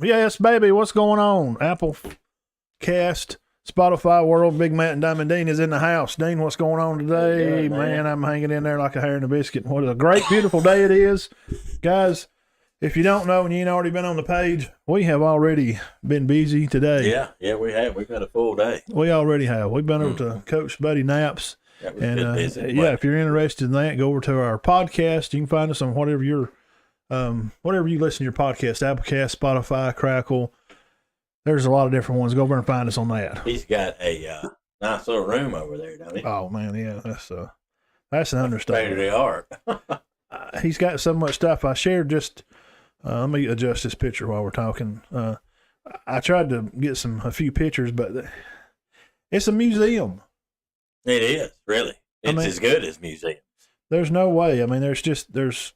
Yes, baby, what's going on? Apple Cast, Spotify World, Big Matt and Diamond Dean is in the house. Dean, what's going on today? Man, I'm hanging in there like a hair in a biscuit. What a great, beautiful day it is. Guys, if you don't know and you ain't already been on the page, we have already been busy today. Yeah, we have. We've had a full day. We already have. We've been over to Coach Buddy Knapp's. That was good visit. Yeah, if you're interested in that, go over to our podcast. You can find us on whatever you listen to your podcast, Applecast, Spotify, Crackle. There's a lot of different ones. Go over and find us on that. He's got a nice little room over there, doesn't he? Oh man, yeah, that's an understatement. State of the art. He's got so much stuff. I shared just. Let me adjust this picture while we're talking. I tried to get a few pictures, but it's a museum. It is, really. It's as good as museums. There's no way. I mean, there's.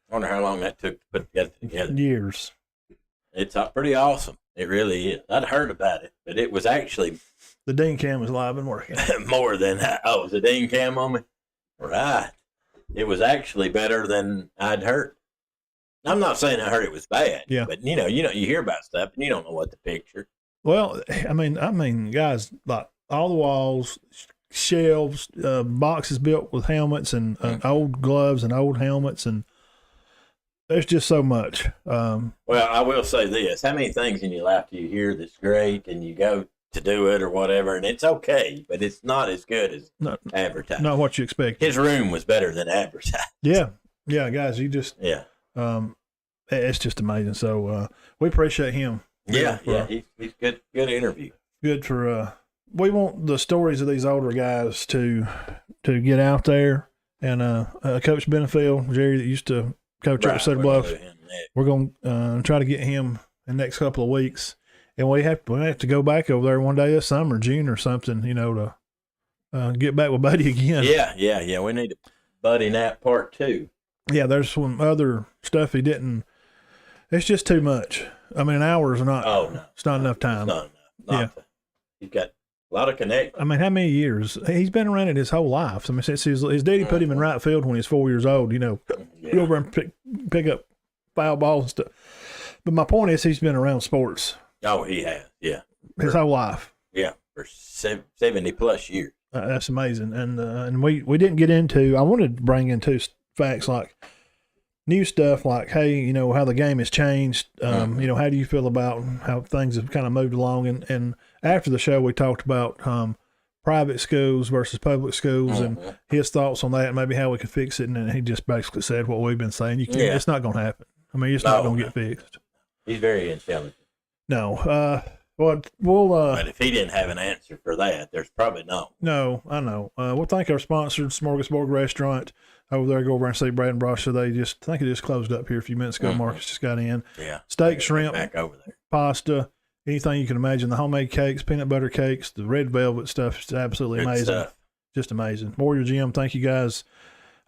I wonder how long that took to put together. Years. It's pretty awesome. It really is. I'd heard about it, but it was actually... The Dean Cam was live and working. More than that. Oh, was the Dean Cam on me? Right. It was actually better than I'd heard. I'm not saying I heard it was bad. Yeah. But, you hear about stuff, and you don't know what to picture. Well, I mean, guys, like all the walls... shelves, boxes built with helmets and old gloves and old helmets, and there's just so much. Well, I will say this: how many things in your life do you hear that's great, and you go to do it or whatever, and it's okay, but it's not as good as advertised. Not what you expect. His room was better than advertised. Yeah, guys, it's just amazing. So we appreciate him. Yeah, he's good interview. Good for. We want the stories of these older guys to get out there, and Coach Benefield, Jerry, that used to coach at Cedar Bluff, we're going to try to get him in the next couple of weeks, and we have to go back over there one day this summer, June or something, to get back with Buddy again. Yeah. We need a Buddy Knapp part 2. Yeah, there's some other stuff he didn't. It's just too much. I mean, hours are not. Oh no, it's not enough time. It's not enough. You've got a lot of connect. I mean, how many years? He's been around it his whole life. I mean, since his daddy put him in right field when he was 4 years old, go over and pick up foul balls and stuff. But my point is, he's been around sports. Oh, he has, yeah. His whole life. Yeah, for 70-plus years. That's amazing. And we didn't get into, I wanted to bring into facts like new stuff like, hey, how the game has changed. How do you feel about how things have kind of moved along? And after the show, we talked about private schools versus public schools and his thoughts on that and maybe how we could fix it. And he just basically said what we've been saying. It's not going to happen. I mean, it's not going to get fixed. He's very intelligent. No. But if he didn't have an answer for that, there's probably no. No, I know. We'll thank our sponsor, Smorgasbord Restaurant. Over there, go over and see Brad and Brosh. So I think it just closed up here a few minutes ago. Marcus just got in. Yeah. Steak, shrimp, back over there. Pasta, anything you can imagine. The homemade cakes, peanut butter cakes, the red velvet stuff is absolutely Good amazing. Stuff. Just amazing. Warrior Gym, thank you guys.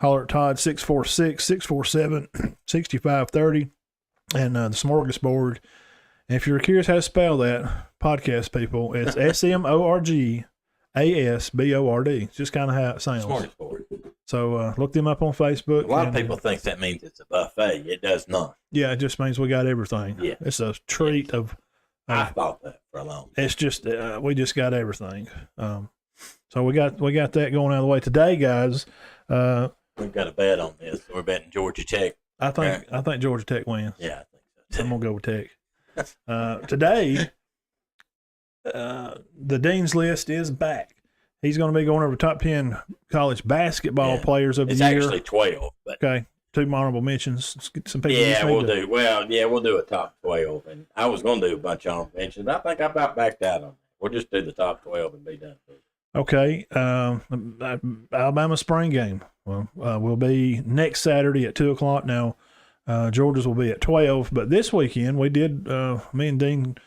Holler at Todd, 646-647-6530. And the Smorgasbord. And if you're curious how to spell that, podcast people, it's SMORGASBORD. It's just kind of how it sounds. Smorgasbord. So look them up on Facebook. A lot of people think that means it's a buffet. It does not. Yeah, it just means we got everything. Yeah. It's a treat of. I thought that for a long time. It's just we just got everything. So we got that going out of the way today, guys. We've got a bet on this. We're betting Georgia Tech. I think Georgia Tech wins. Yeah, I think so too. I'm gonna go with Tech. Today, the Dean's List is back. He's going to be going over top 10 college basketball players of the year. It's actually 12. But okay, 2 honorable mentions. Some people. Yeah, we'll do. Well, yeah, we'll do a top 12. And I was going to do a bunch of honorable mentions, but I think I about backed out on that. We'll just do the top 12 and be done. Okay, Alabama spring game. Well, will be next Saturday at 2:00. Now, Georgia's will be at 12. But this weekend, we did. Me and Dean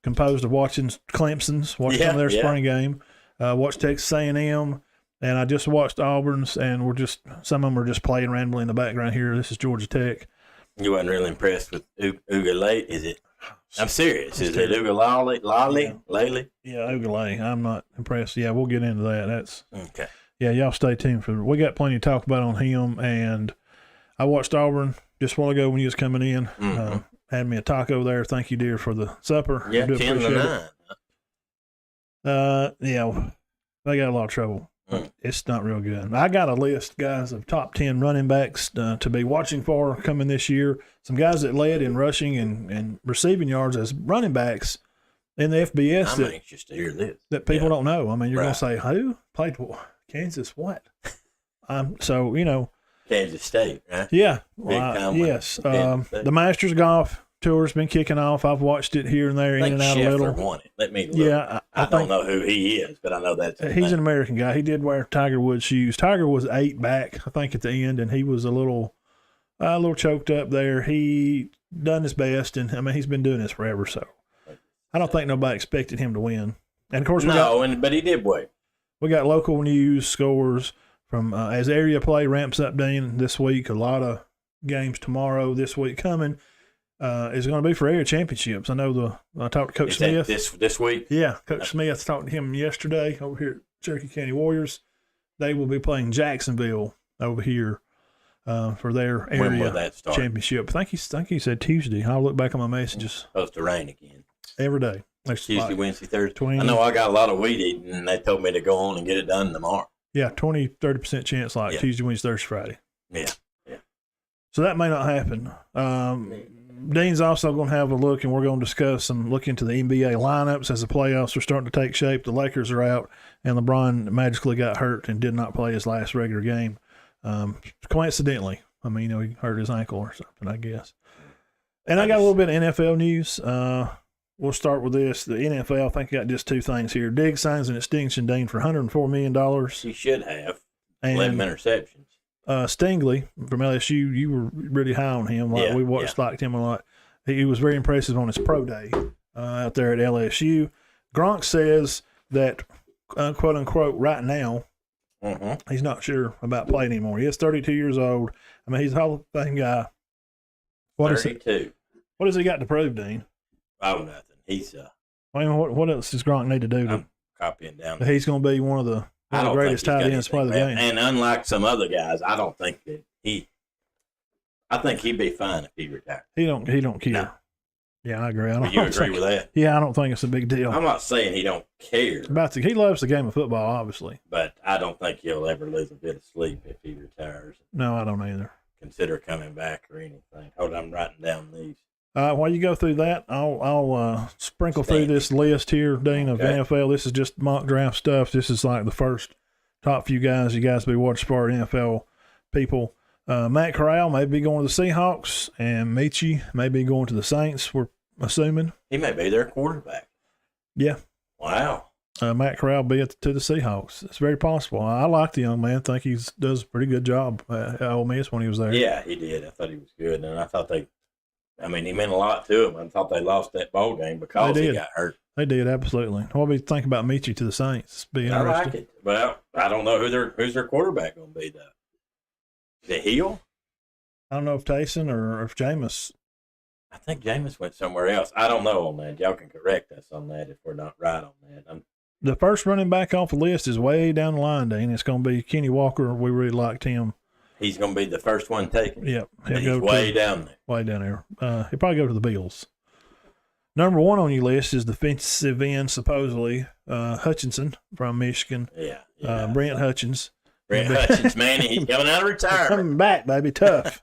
composed of watching Clemson's, watching some of their spring game. Watched Texas A&M, and I just watched Auburn's, and some of them are just playing randomly in the background here. This is Georgia Tech. You wasn't really impressed with Ugalele, is it? I'm serious. Is it Ugalele? Lele? Yeah, Ugalele. I'm not impressed. Yeah, we'll get into that. That's okay. Yeah, y'all stay tuned for. We got plenty to talk about on him, and I watched Auburn just a while ago when he was coming in. had me a taco there. Thank you, dear, for the supper. Yeah, I do 10 to appreciate 9. it. Yeah, they got a lot of trouble. It's not real good. I got a list, guys, of top 10 running backs to be watching for coming this year. Some guys that led in rushing and receiving yards as running backs in the FBS. I'm anxious to hear this. That people don't know. I mean, you're going to say, who? Played for Kansas what? So, Kansas State, right? Yeah. Yes. The Masters Golf Tour's been kicking off. I've watched it here and there, in and out a little. Won it. Let me look. Yeah. I don't know who he is, but I know that's he's an American guy. He did wear Tiger Woods shoes. Tiger was 8 back, I think, at the end, and he was a little choked up there. He done his best, and, I mean, he's been doing this forever, so I don't think nobody expected him to win. And, of course, but he did win. We got local news scores from as area play ramps up, Dean, this week. A lot of games tomorrow, this week coming. Is going to be for area championships. I know I talked to Coach Smith. This week? Yeah, Coach Smith, talked to him yesterday over here at Cherokee County Warriors. They will be playing Jacksonville over here for their area when will that start? Championship. I think he said Tuesday. I'll look back on my messages. It's supposed to rain again. Every day. Tuesday, Wednesday, Thursday. I know I got a lot of weed eating, and they told me to go on and get it done tomorrow. Yeah, 20-30% chance Tuesday, Wednesday, Thursday, Friday. Yeah. So that may not happen. Dean's also going to have a look, and we're going to look into the NBA lineups as the playoffs are starting to take shape. The Lakers are out, and LeBron magically got hurt and did not play his last regular game. Coincidentally, I mean, he hurt his ankle or something, I guess. And I got a little bit of NFL news. We'll start with this. The NFL, I think I got just 2 things here. Diggs signs an extension, Dean, for $104 million. He should have. And 11 interceptions. Stingley from LSU, you were really high on him. We liked him a lot. He was very impressive on his pro day out there at LSU. Gronk says that, quote unquote, right now, he's not sure about playing anymore. He is 32 years old. I mean, he's a Hall of Fame guy. 32. What has he got to prove, Dean? Oh, nothing. He's I mean, what else does Gronk need to do? I'm copying down. He's going to be one of the greatest tight ends to play the game. And unlike some other guys, I don't think that I think he'd be fine if he retired. He don't care. No. Yeah, I agree. Do you agree with that? Yeah, I don't think it's a big deal. I'm not saying he don't care. He loves the game of football, obviously. But I don't think he'll ever lose a bit of sleep if he retires. No, I don't either. Consider coming back or anything. Hold on, I'm writing down these. While you go through that, I'll sprinkle through this list here, Dean, of NFL. This is just mock draft stuff. This is like the first top few guys you guys be watching for NFL people. Matt Corral may be going to the Seahawks, and Michie may be going to the Saints, we're assuming. He may be their quarterback. Yeah. Wow. Matt Corral be to the Seahawks. It's very possible. I like the young man. I think he does a pretty good job at Ole Miss when he was there. Yeah, he did. I thought he was good, and I thought he meant a lot to him. I thought they lost that ball game because he got hurt. They did, absolutely. What do you think about Michie to the Saints? I like it. Well, I don't know who's their quarterback going to be, though. The Hill? I don't know if Taysom or if Jameis. I think Jameis went somewhere else. I don't know on that. Y'all can correct us on that if we're not right on that. The first running back off the list is way down the line, Dean. It's going to be Kenny Walker. We really liked him. He's going to be the first one taken. Yep. He's way down there. Way down there. He'll probably go to the Bills. Number 1 on your list is defensive end, supposedly, Hutchinson from Michigan. Yeah. Brent Hutchins. Brent Hutchins, man, he's coming out of retirement. Coming back, baby. Tough.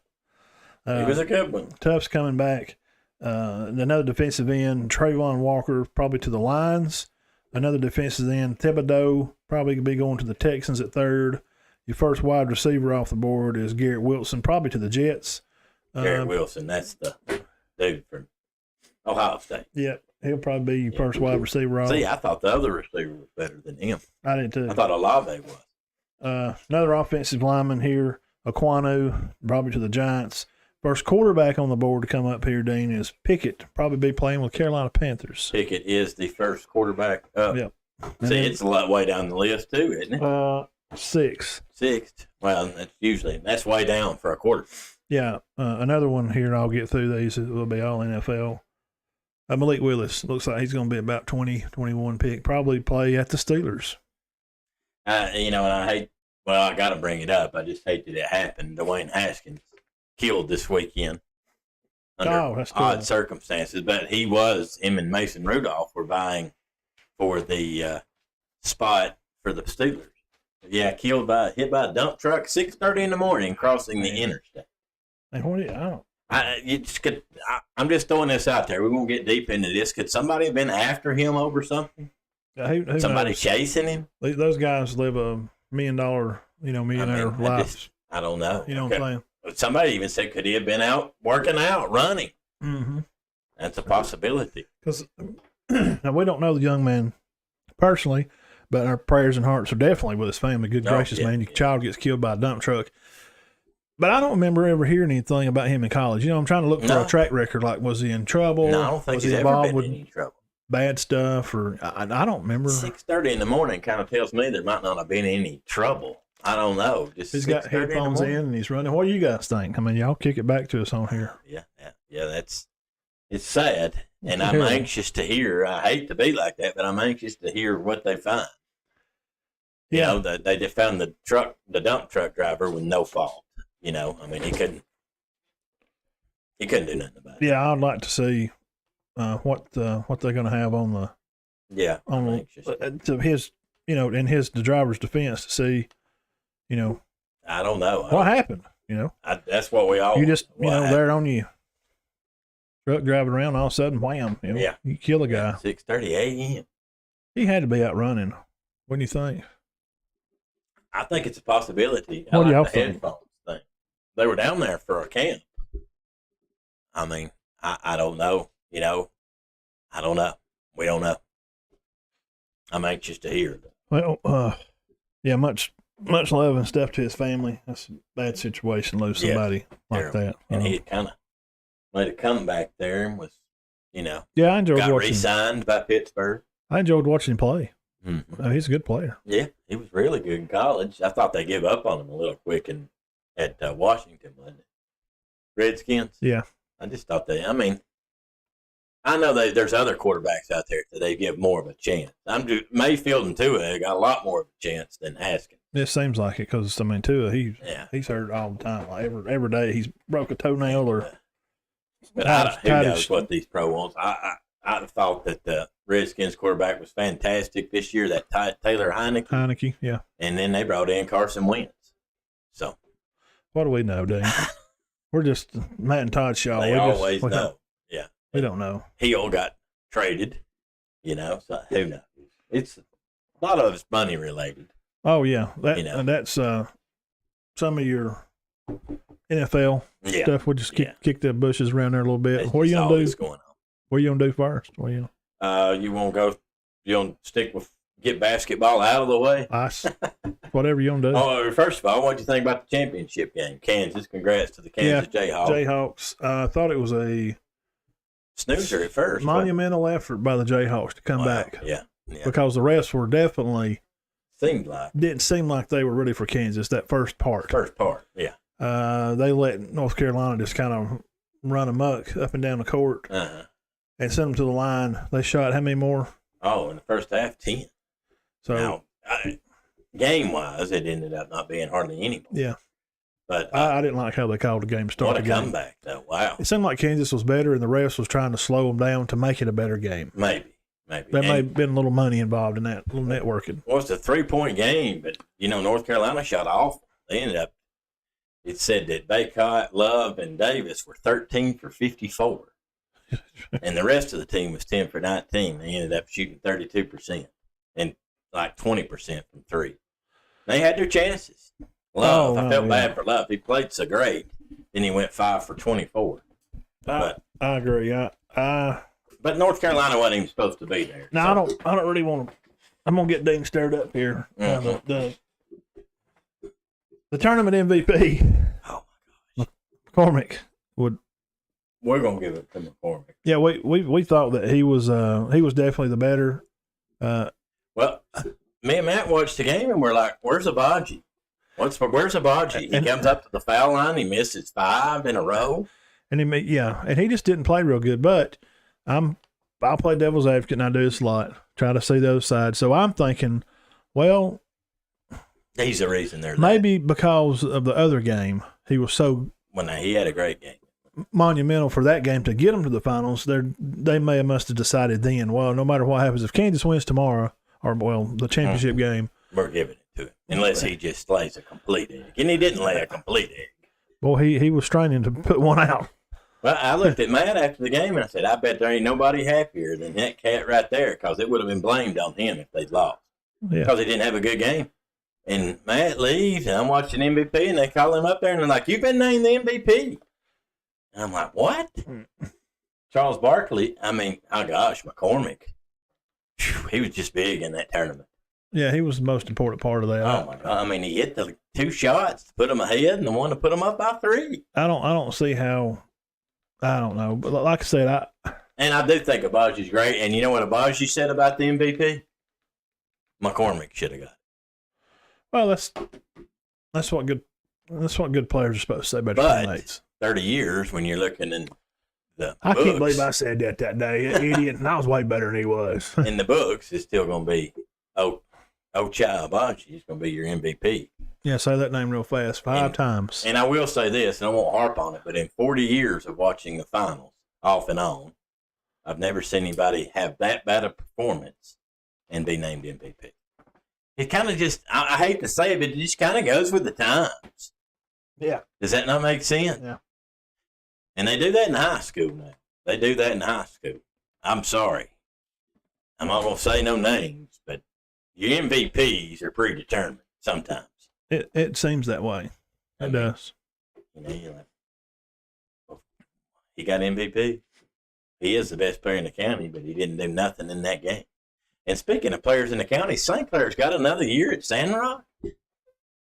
He was a good one. Tough's coming back. Another defensive end, Trayvon Walker, probably to the Lions. Another defensive end, Thibodeau, probably could be going to the Texans at 3rd. Your first wide receiver off the board is Garrett Wilson, probably to the Jets. Garrett Wilson, that's the dude from Ohio State. Yep, he'll probably be your first wide receiver off. See, I thought the other receiver was better than him. I did too. I thought Olave was. Another offensive lineman here, Aquanu, probably to the Giants. First quarterback on the board to come up here, Dean, is Pickett. Probably be playing with Carolina Panthers. Pickett is the first quarterback up. Yep. See, it's a lot way down the list too, isn't it? 6th. 6th. Well, that's way down for a quarter. Yeah. Another one here, and I'll get through these. It will be all NFL. Malik Willis looks like he's going to be about 20, 21 pick. Probably play at the Steelers. And I hate. Well, I got to bring it up. I just hate that it happened. Dwayne Haskins killed this weekend. under that's cool. odd circumstances. But him and Mason Rudolph were vying for the spot for the Steelers. Yeah, hit by a dump truck 6:30 in the morning crossing the interstate. And what do you, I don't. I'm just throwing this out there. We won't get deep into this. Could somebody have been after him over something? Who Somebody knows? chasing him? Those guys live $1 million, millionaire lives. I don't know. You know what I'm saying? Somebody even said, could he have been out working out, running? Mm-hmm. That's a possibility. Because now we don't know the young man personally, but our prayers and hearts are definitely with his family. Good gracious, man. Your child gets killed by a dump truck. But I don't remember ever hearing anything about him in college. I'm trying to look for a track record. Like, was he in trouble? No, I don't think was he's he ever involved been with in any trouble. Bad stuff? Or I don't remember. 6:30 in the morning kind of tells me there might not have been any trouble. I don't know. Just he's got headphones in and he's running. What do you guys think? I mean, y'all kick it back to us on here. Yeah. It's sad, and I'm anxious to hear. I hate to be like that, but I'm anxious to hear what they find. Yeah, they just found the dump truck driver with no fault. I mean, he couldn't do nothing about it. Yeah, I'd like to see what they're going to have on the to his in the driver's defense to see I don't know what happened. That's what we all you just there on you truck driving around, all of a sudden wham, you kill a guy. 6:30 a.m. He had to be out running. What do you think? I think it's a possibility. What do y'all the think? Headphones thing. They were down there for a camp. I mean, I don't know. I don't know. We don't know. I'm anxious to hear. Well, much love and stuff to his family. That's a bad situation, lose somebody like that. And he kind of made a comeback there and was, Yeah, I enjoyed got watching. re-signed by Pittsburgh. I enjoyed watching him play. Mm-hmm. He's a good player. Yeah, he was really good in college. I thought they gave up on him a little quick at Washington, wasn't it? Redskins? Yeah. I just thought I know there's other quarterbacks out there that they give more of a chance. Mayfield and Tua got a lot more of a chance than Haskins. It seems like it because, Tua, he's hurt all the time. Like every day he's broke a toenail or. But who knows what these pro wants. I thought that the Redskins quarterback was fantastic this year, that Taylor Heineke. Heineke, yeah. And then they brought in Carson Wentz. So. What do we know, Dave? We're just Matt and Todd Shaw. They always know. Yeah. We don't know. Hill got traded, so who knows? It's a lot of it's money related. Oh, yeah. That's some of your NFL stuff. We'll just kick the bushes around there a little bit. What are you going to do? What are you going to do first? You want to stick with get basketball out of the way? Whatever you want to do. Oh, first of all, what do you think about the championship game? Kansas, congrats to the Kansas Jayhawks. Jayhawks. I thought it was a snoozer at first. Monumental effort by the Jayhawks to come back. Yeah. Because the rest were definitely didn't seem like they were ready for Kansas that first part. Yeah. They let North Carolina just kind of run amok up and down the court and send them to the line. They shot how many more? Oh, in the first half, 10. So now, game-wise, it ended up not being hardly any more. Yeah. But I didn't like how they called the game start. What a comeback, though. Wow. It seemed like Kansas was better and the refs was trying to slow them down to make it a better game. Maybe. There may have been a little money involved in that, a little networking. Well, it's a 3-point game, but, North Carolina shot awful. They ended up, it said that Baycott, Love, and Davis were 13 for 54. And the rest of the team was 10 for 19. They ended up shooting 32% and like 20% from three. They had their chances. Love, I felt bad for Love. He played so great. Then he went 5 for 24. I agree. But North Carolina wasn't even supposed to be there. No, so. I don't really want to. I'm gonna get Dean stirred up here. The tournament MVP. Oh my gosh, McCormick would. We're gonna give it to McCormick. Yeah, we thought that he was definitely the better. Well, me and Matt watched the game and we're like, "Where's Abaji? Where's Abaji?" He comes up to the foul line. He misses 5 in a row. And he just didn't play real good. But I'll play devil's advocate, and I do this a lot. Try to see the other side. So I'm thinking, well, he's the reason they're maybe because of the other game, he was so. Well, no, he had a great game. monumental for that game to get them to the finals. They must have decided then, well, no matter what happens, if Kansas wins tomorrow, or the championship game, we're giving it to him unless he just lays a complete egg, and he didn't lay a complete egg. Well, he was straining to put one out. Well, I looked at Matt after the game and I said, I bet there ain't nobody happier than that cat right there, because it would have been blamed on him if they'd lost, because he didn't have a good game. And Matt leaves, and I'm watching MVP, and they call him up there, and they're like, "You've been named the MVP." And I'm like, "What?" Charles Barkley, oh gosh, McCormick, he was just big in that tournament. Yeah, he was the most important part of that. Oh my God! He hit the 2 shots to put them ahead, and the one to put them up by 3. I don't see how. I don't know, but like I said, I do think Abaji's great. And you know what Abaji said about the MVP? McCormick should have got it. Well, that's what good players are supposed to say about their teammates. 30 years when you're looking in the I books, can't believe I said that day, idiot, and I was way better than he was. In the books, it's still going to be Ochai Abaji is going to be your MVP. Yeah, say that name real fast 5 times. And I will say this, and I won't harp on it, but in 40 years of watching the finals off and on, I've never seen anybody have that bad a performance and be named MVP. It kind of just, I hate to say it, but it just kind of goes with the times. Yeah. Does that not make sense? Yeah. And they do that in high school now. They do that in high school. I'm sorry. I'm not going to say no names, but your MVPs are predetermined sometimes. It seems that way. It does. You're like, well, he got MVP. He is the best player in the county, but he didn't do nothing in that game. And speaking of players in the county, St. Clair's got another year at Sandrock.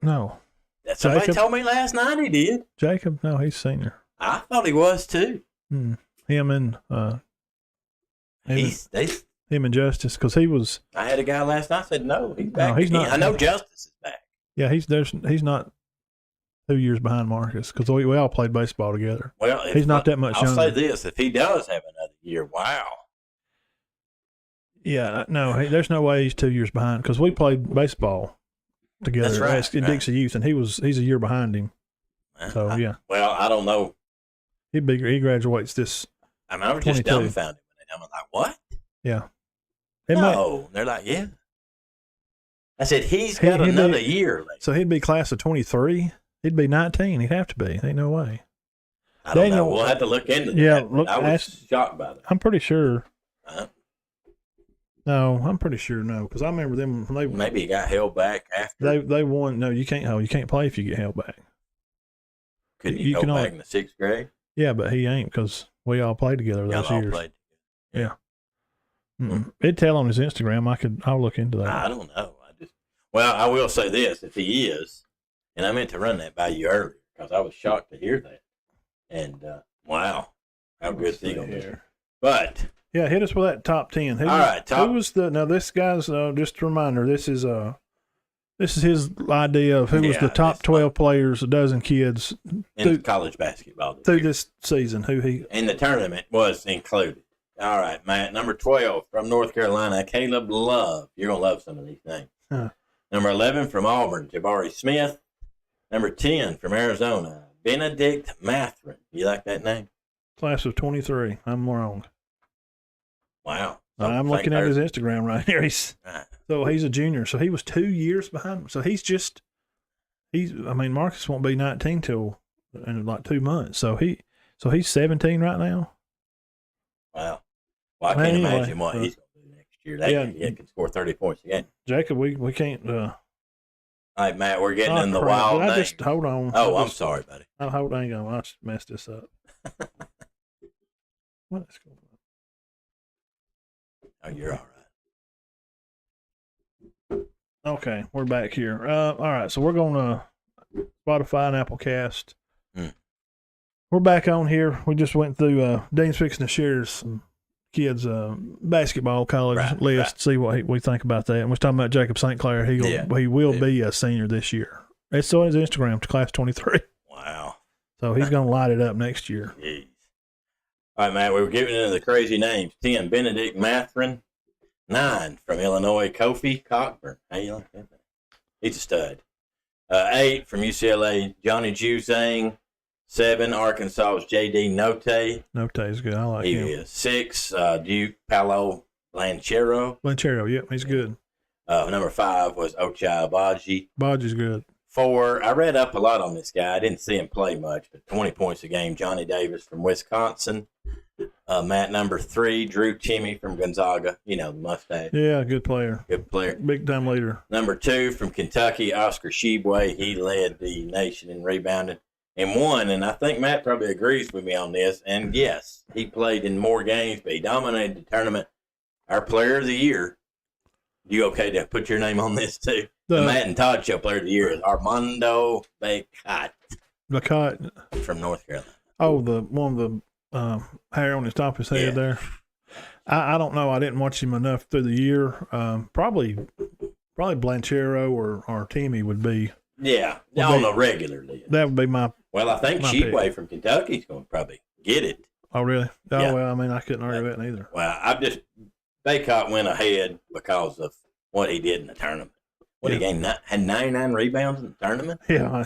No. Somebody told me last night he did. Jacob? No, he's senior. I thought he was too. Him and him and Justice, because he was. I had a guy last night said no, he's back. No, he's not. I know Justice is back. Yeah, he's not 2 years behind Marcus, because we all played baseball together. Well, he's not that much younger. I'll say this: if he does have another year, wow. Yeah, no, there's no way he's 2 years behind, because we played baseball together. That's right, in Dixie Youth, and he's a year behind him. So yeah. Well, I don't know. He graduates this. I was just dumbfounded when I'm like, what? Yeah. They're like, yeah. I said he's got another year left. So he'd be class of 23. He'd be 19. He'd have to be. Ain't no way. I don't know. We'll have to look into that. Yeah, I was shocked by that. I'm pretty sure. No, I'm pretty sure no, because I remember them. Maybe he got held back after. They won. No, you can't play if you get held back. Could he go back in the 6th grade? Yeah, but he ain't, because we all played together those years. Played. Yeah. It'd tell on his Instagram. I'll look into that. I don't know. I will say this: if he is, and I meant to run that by you earlier because I was shocked to hear that. And wow, how good is he gonna be? But yeah, hit us with that top 10. Who was this guy's? Just a reminder. This is his idea of who was the top 12 players, a dozen kids in college basketball through this season. Who he in the tournament was included. All right, Matt. Number 12 from North Carolina, Caleb Love. You're gonna love some of these names. Huh. Number 11 from Auburn, Jabari Smith. Number 10 from Arizona, Benedict Matherin. You like that name? Class of 23. I'm wrong. Wow. I'm looking at his Instagram right here. So he's a junior. So he was 2 years behind. So Marcus won't be 19 till in like 2 months. So he's 17 right now. Wow. Well, I can't imagine what he's going to do next year. He can score 30 points a game. Jacob, we can't. All right, Matt, we're getting in the wild names. Hold on. I'm sorry, buddy. Hold on. I just messed this up. What is going on? Oh, you're all right. Okay, we're back here. All right, so we're going to Spotify and Applecast. We're back on here. We just went through Dean's fixing to share some kids' basketball college list, see what we think about that. And we're talking about Jacob St. Clair. He will be a senior this year. It's on his Instagram, class 23. Wow. So he's going to light it up next year. Jeez. All right, Matt, we were giving into the crazy names. 10, Benedict Matherin. 9, from Illinois, Kofi Cockburn. How you like that? He's a stud. 8, from UCLA, Johnny Juzang. 7, Arkansas's J.D. Notte. Notte's good. I like He him. is. 6, Duke Paolo Blanchero. Blanchero, yep, he's good. Number 5 was Ochai Agbaji. Bodge's good. 4, I read up a lot on this guy. I didn't see him play much, but 20 points a game. Johnny Davis from Wisconsin. Matt, number 3, Drew Timme from Gonzaga. You know, the mustache. Yeah, good player. Good player. Big time leader. Number 2, from Kentucky, Oscar Tshiebwe. He led the nation in rebounding and won. And I think Matt probably agrees with me on this. And yes, he played in more games, but he dominated the tournament. Our player of the year. You okay to put your name on this too? The Matt and Todd Show player of the year is Armando Bacot. Bacot from North Carolina. Oh, the one with the hair on his top of his head there. I don't know. I didn't watch him enough through the year. Probably Blanchero or Timme would be. Yeah, on a regular list. That would be my. Well, I think Tshiebwe from Kentucky is going to probably get it. Oh, really? Oh, yeah. Well, I mean, I couldn't argue that neither. Well, Bacot went ahead because of what he did in the tournament. He had 99 rebounds in the tournament? Yeah.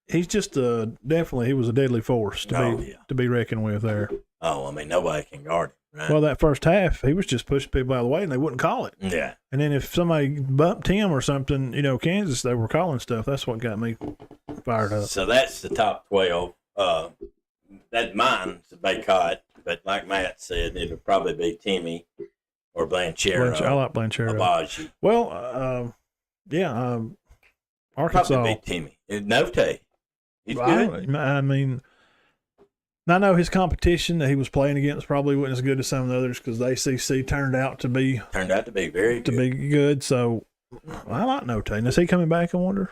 He's just definitely, he was a deadly force to be reckoned with there. Oh, I mean, nobody can guard him, right? Well, that first half, he was just pushing people out of the way, and they wouldn't call it. Yeah. And then if somebody bumped him or something, Kansas, they were calling stuff. That's what got me fired up. So that's the top 12. That's mine's Bacot, but like Matt said, it would probably be Timme or Blanchero. I like Blanchero. Agbaji. Well, Arkansas. Probably be Timme. Notte. He's good. I mean, I know his competition that he was playing against probably wasn't as good as some of the others because the ACC turned out to be very good. So I like Notte. And is he coming back? I wonder.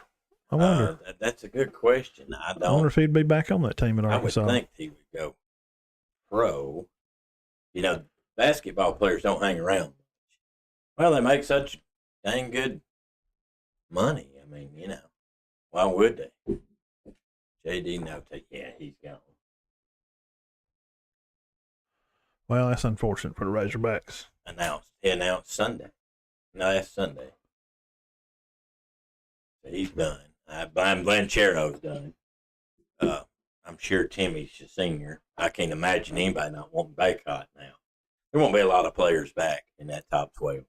That's a good question. I wonder if he'd be back on that team at Arkansas. I would think he would go pro. Basketball players don't hang around. Well, they make such dang good money. I mean, why would they? J.D. Notte, yeah, he's gone. Well, that's unfortunate for the Razorbacks. He announced Sunday. No, that's Sunday. So he's done. Blanchero's done. I'm sure Timmy's a senior. I can't imagine anybody not wanting Bacot now. There won't be a lot of players back in that top 12.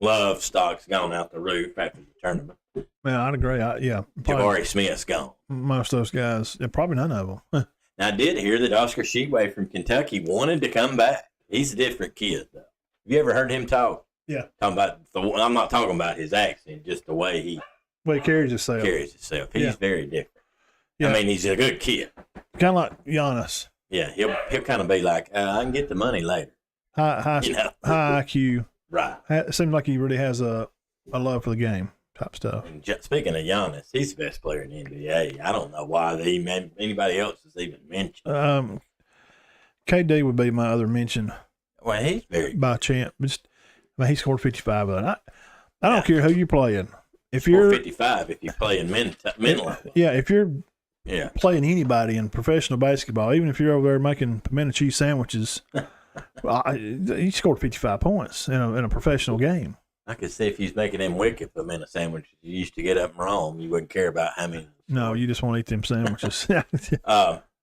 Love stock's gone out the roof after the tournament. Yeah, I'd agree. Jabari Smith's gone. Most of those guys, probably none of them. Now, I did hear that Oscar Tshiebwe from Kentucky wanted to come back. He's a different kid, though. Have you ever heard him talk? Yeah. I'm not talking about his accent, just the way he carries himself. He's very different. Yeah. I mean, he's a good kid. Kind of like Giannis. Yeah, he'll kind of be like, I can get the money later. High IQ. Right. It seems like he really has a love for the game type stuff. And speaking of Giannis, he's the best player in the NBA. I don't know why anybody else is even mentioned. KD would be my other mention. Well, he's very good. By champ. He scored 55 of it. I don't care who you're playing. If you're 55, if you play in men level. Yeah, if you're playing anybody in professional basketball, even if you're over there making pimento cheese sandwiches, he scored 55 points in a professional game. I could see if he's making them wicked pimento sandwiches you used to get up in Rome, you wouldn't care about how many. No, you just want to eat them sandwiches.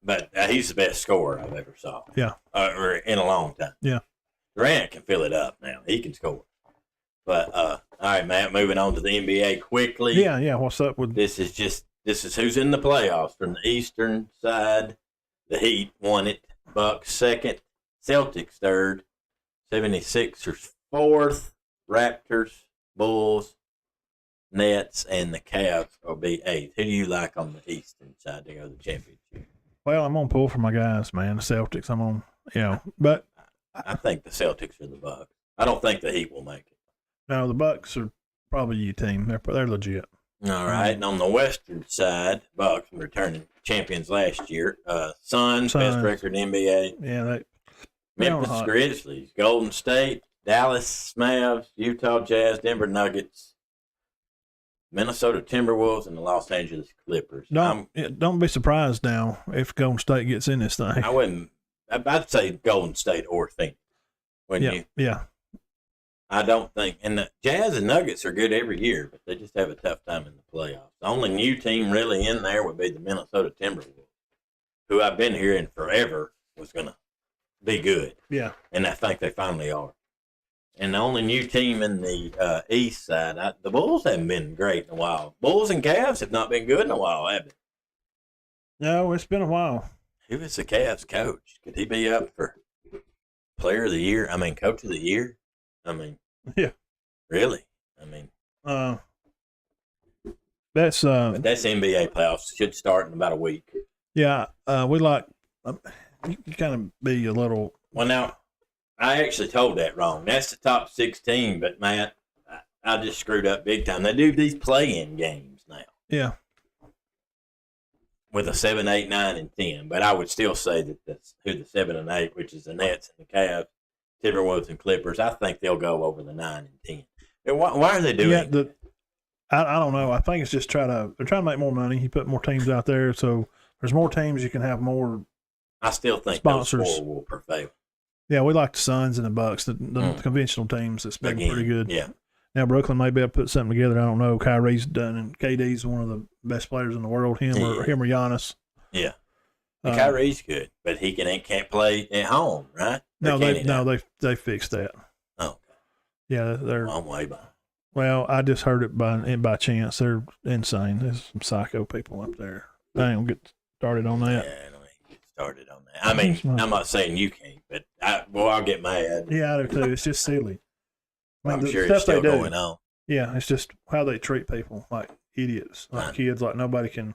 But he's the best scorer I've ever saw. Yeah. Or in a long time. Yeah. Durant can fill it up now. He can score. But all right, Matt, moving on to the NBA quickly. Yeah. What's up with this is who's in the playoffs from the Eastern side. The Heat won it. Bucks second. Celtics third. 76ers fourth. Raptors, Bulls, Nets, and the Cavs will be eighth. Who do you like on the Eastern side to go to the championship? Well, I'm going to pull for my guys, man. The Celtics. I'm on, but I think the Celtics are the Bucks. I don't think the Heat will make it. No, the Bucks are probably your team. They're legit. All right. And on the Western side, Bucks returning champions last year. Suns, best record in the NBA. Yeah, Memphis Grizzlies, Golden State, Dallas Mavs, Utah Jazz, Denver Nuggets, Minnesota Timberwolves, and the Los Angeles Clippers. Don't be surprised now if Golden State gets in this thing. I wouldn't. I'd say Golden State or Phoenix. Yeah. I don't think. And the Jazz and Nuggets are good every year, but they just have a tough time in the playoffs. The only new team really in there would be the Minnesota Timberwolves. who I've been hearing forever was going to be good. Yeah. And I think they finally are. And the only new team in the east side, the Bulls haven't been great in a while. Bulls and Cavs have not been good in a while, have they? No, it's been a while. Who is the Cavs coach? Could he be up for player of the year? I mean, coach of the year? I mean, yeah. Really? I mean, that's but that's NBA playoffs. Should start in about a week. Yeah, we like you kind of be a little. Well, now I actually told that wrong. That's the top 16, but Matt, I just screwed up big time. They do these play-in games now. Yeah. With a 7, 8, 9, and 10, but I would still say that that's who the 7 and 8, which is the Nets and the Cavs, Timberwolves and Clippers. I think they'll go over the 9 and 10. And why are they doing? Yeah, I don't know. I think it's just they're trying to make more money. You put more teams out there, so there's more teams. You can have more. I still think sponsors. Those 4 will prevail. Yeah, we like the Suns and the Bucks, the conventional teams. That's been pretty good. Yeah. Now Brooklyn may be able to put something together. I don't know. Kyrie's done, and KD's one of the best players in the world. Him or Giannis. Yeah. Kyrie's good, but he can't play at home, right? They fixed that. Oh. Yeah, they're long way by. Well, I just heard it by chance. They're insane. There's some psycho people up there. I ain't gonna get started on that. Yeah, I don't even get started on that. I mean, I'm not saying you can't, but I'll get mad. Yeah, I do too. It's just silly. I'm sure it's still going on. Yeah, it's just how they treat people like idiots, like kids, like nobody can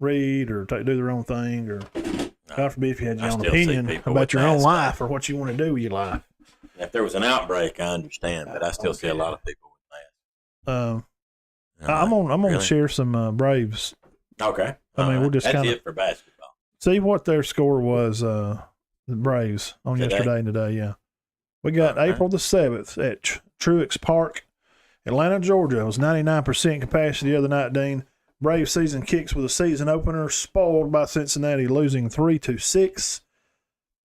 read or do their own thing, or God forbid if you had your own opinion about your own life or what you want to do with your life. If there was an outbreak, I understand, but I still see a lot of people with masks. I'm gonna share some Braves. Okay. I mean, we'll just that's it for basketball. See what their score was. The Braves on yesterday and today. Yeah, we got April the 7th at Truex Park, Atlanta, Georgia. It was 99% capacity the other night, Dean. Braves season kicks with a season opener spoiled by Cincinnati losing 3-6.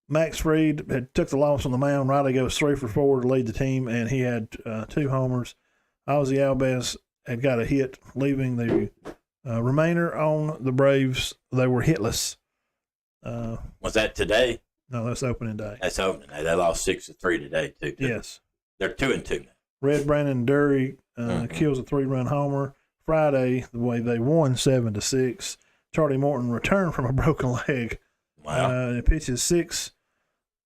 Max Fried had took the loss on the mound. Riley goes 3 for 4 to lead the team, and he had 2 homers. Ozzie Albies had got a hit, leaving the remainder on the Braves. They were hitless. Was that today? No, that's opening day. That's opening day. They lost 6-3 today, too. Yes. They're 2-2 now. Red Brandon Dury kills a 3-run homer. Friday, the way they won 7-6. Charlie Morton returned from a broken leg. Wow. He pitches 6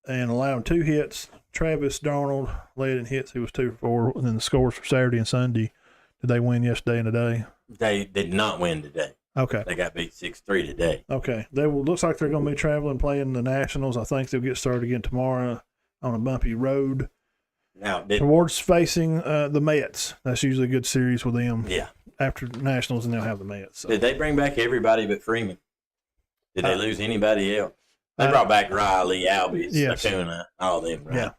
and allowed 2 hits. Travis Darnold led in hits. He was 2 for 4. And then the scores for Saturday and Sunday. Did they win yesterday and today? They did not win today. Okay. They got beat 6-3 today. Okay. Looks like they're going to be traveling, playing the Nationals. I think they'll get started again tomorrow on a bumpy road. Now, towards facing the Mets. That's usually a good series with them. Yeah. After Nationals, and they'll have the Mets. So. Did they bring back everybody but Freeman? Did they lose anybody else? They brought back Riley, Albies, yes. Acuna, all them, right? Yeah.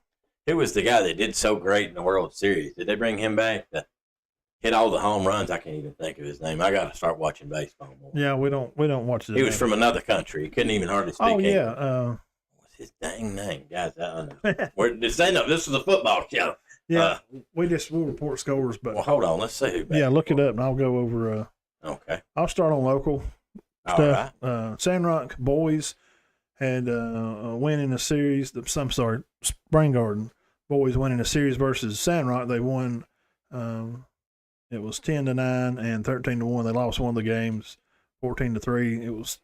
Who was the guy that did so great in the World Series? Did they bring him back to hit all the home runs? I can't even think of his name. I got to start watching baseball more. Yeah, we don't watch it. He was from another country. He couldn't even hardly speak English. Yeah. What's his dang name? Guys, I don't know. This is a football show. Yeah, we'll report scores, but hold on, let's see. Look it up, and I'll go over. Okay, I'll start on local stuff. Right. Sandrock boys had a win in a series. Spring Garden boys winning a series versus Sandrock. They won. It was 10-9 and 13-1. They lost one of the games, 14-3. It was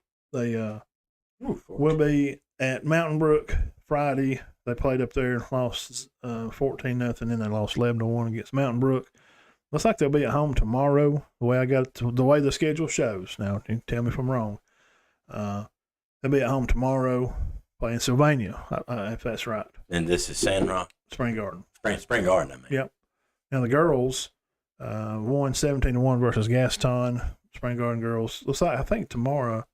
will be at Mountain Brook Friday. They played up there, lost 14-0, then they lost 11-1 against Mountain Brook. Looks like they'll be at home tomorrow. The way the schedule shows. Now, you can tell me if I'm wrong. They'll be at home tomorrow, playing Sylvania, if that's right. And this is Sandrock? Spring Garden. Spring Garden, I mean. Yep. Now the girls won 17-1 versus Gaston. Spring Garden girls. Looks like I think tomorrow.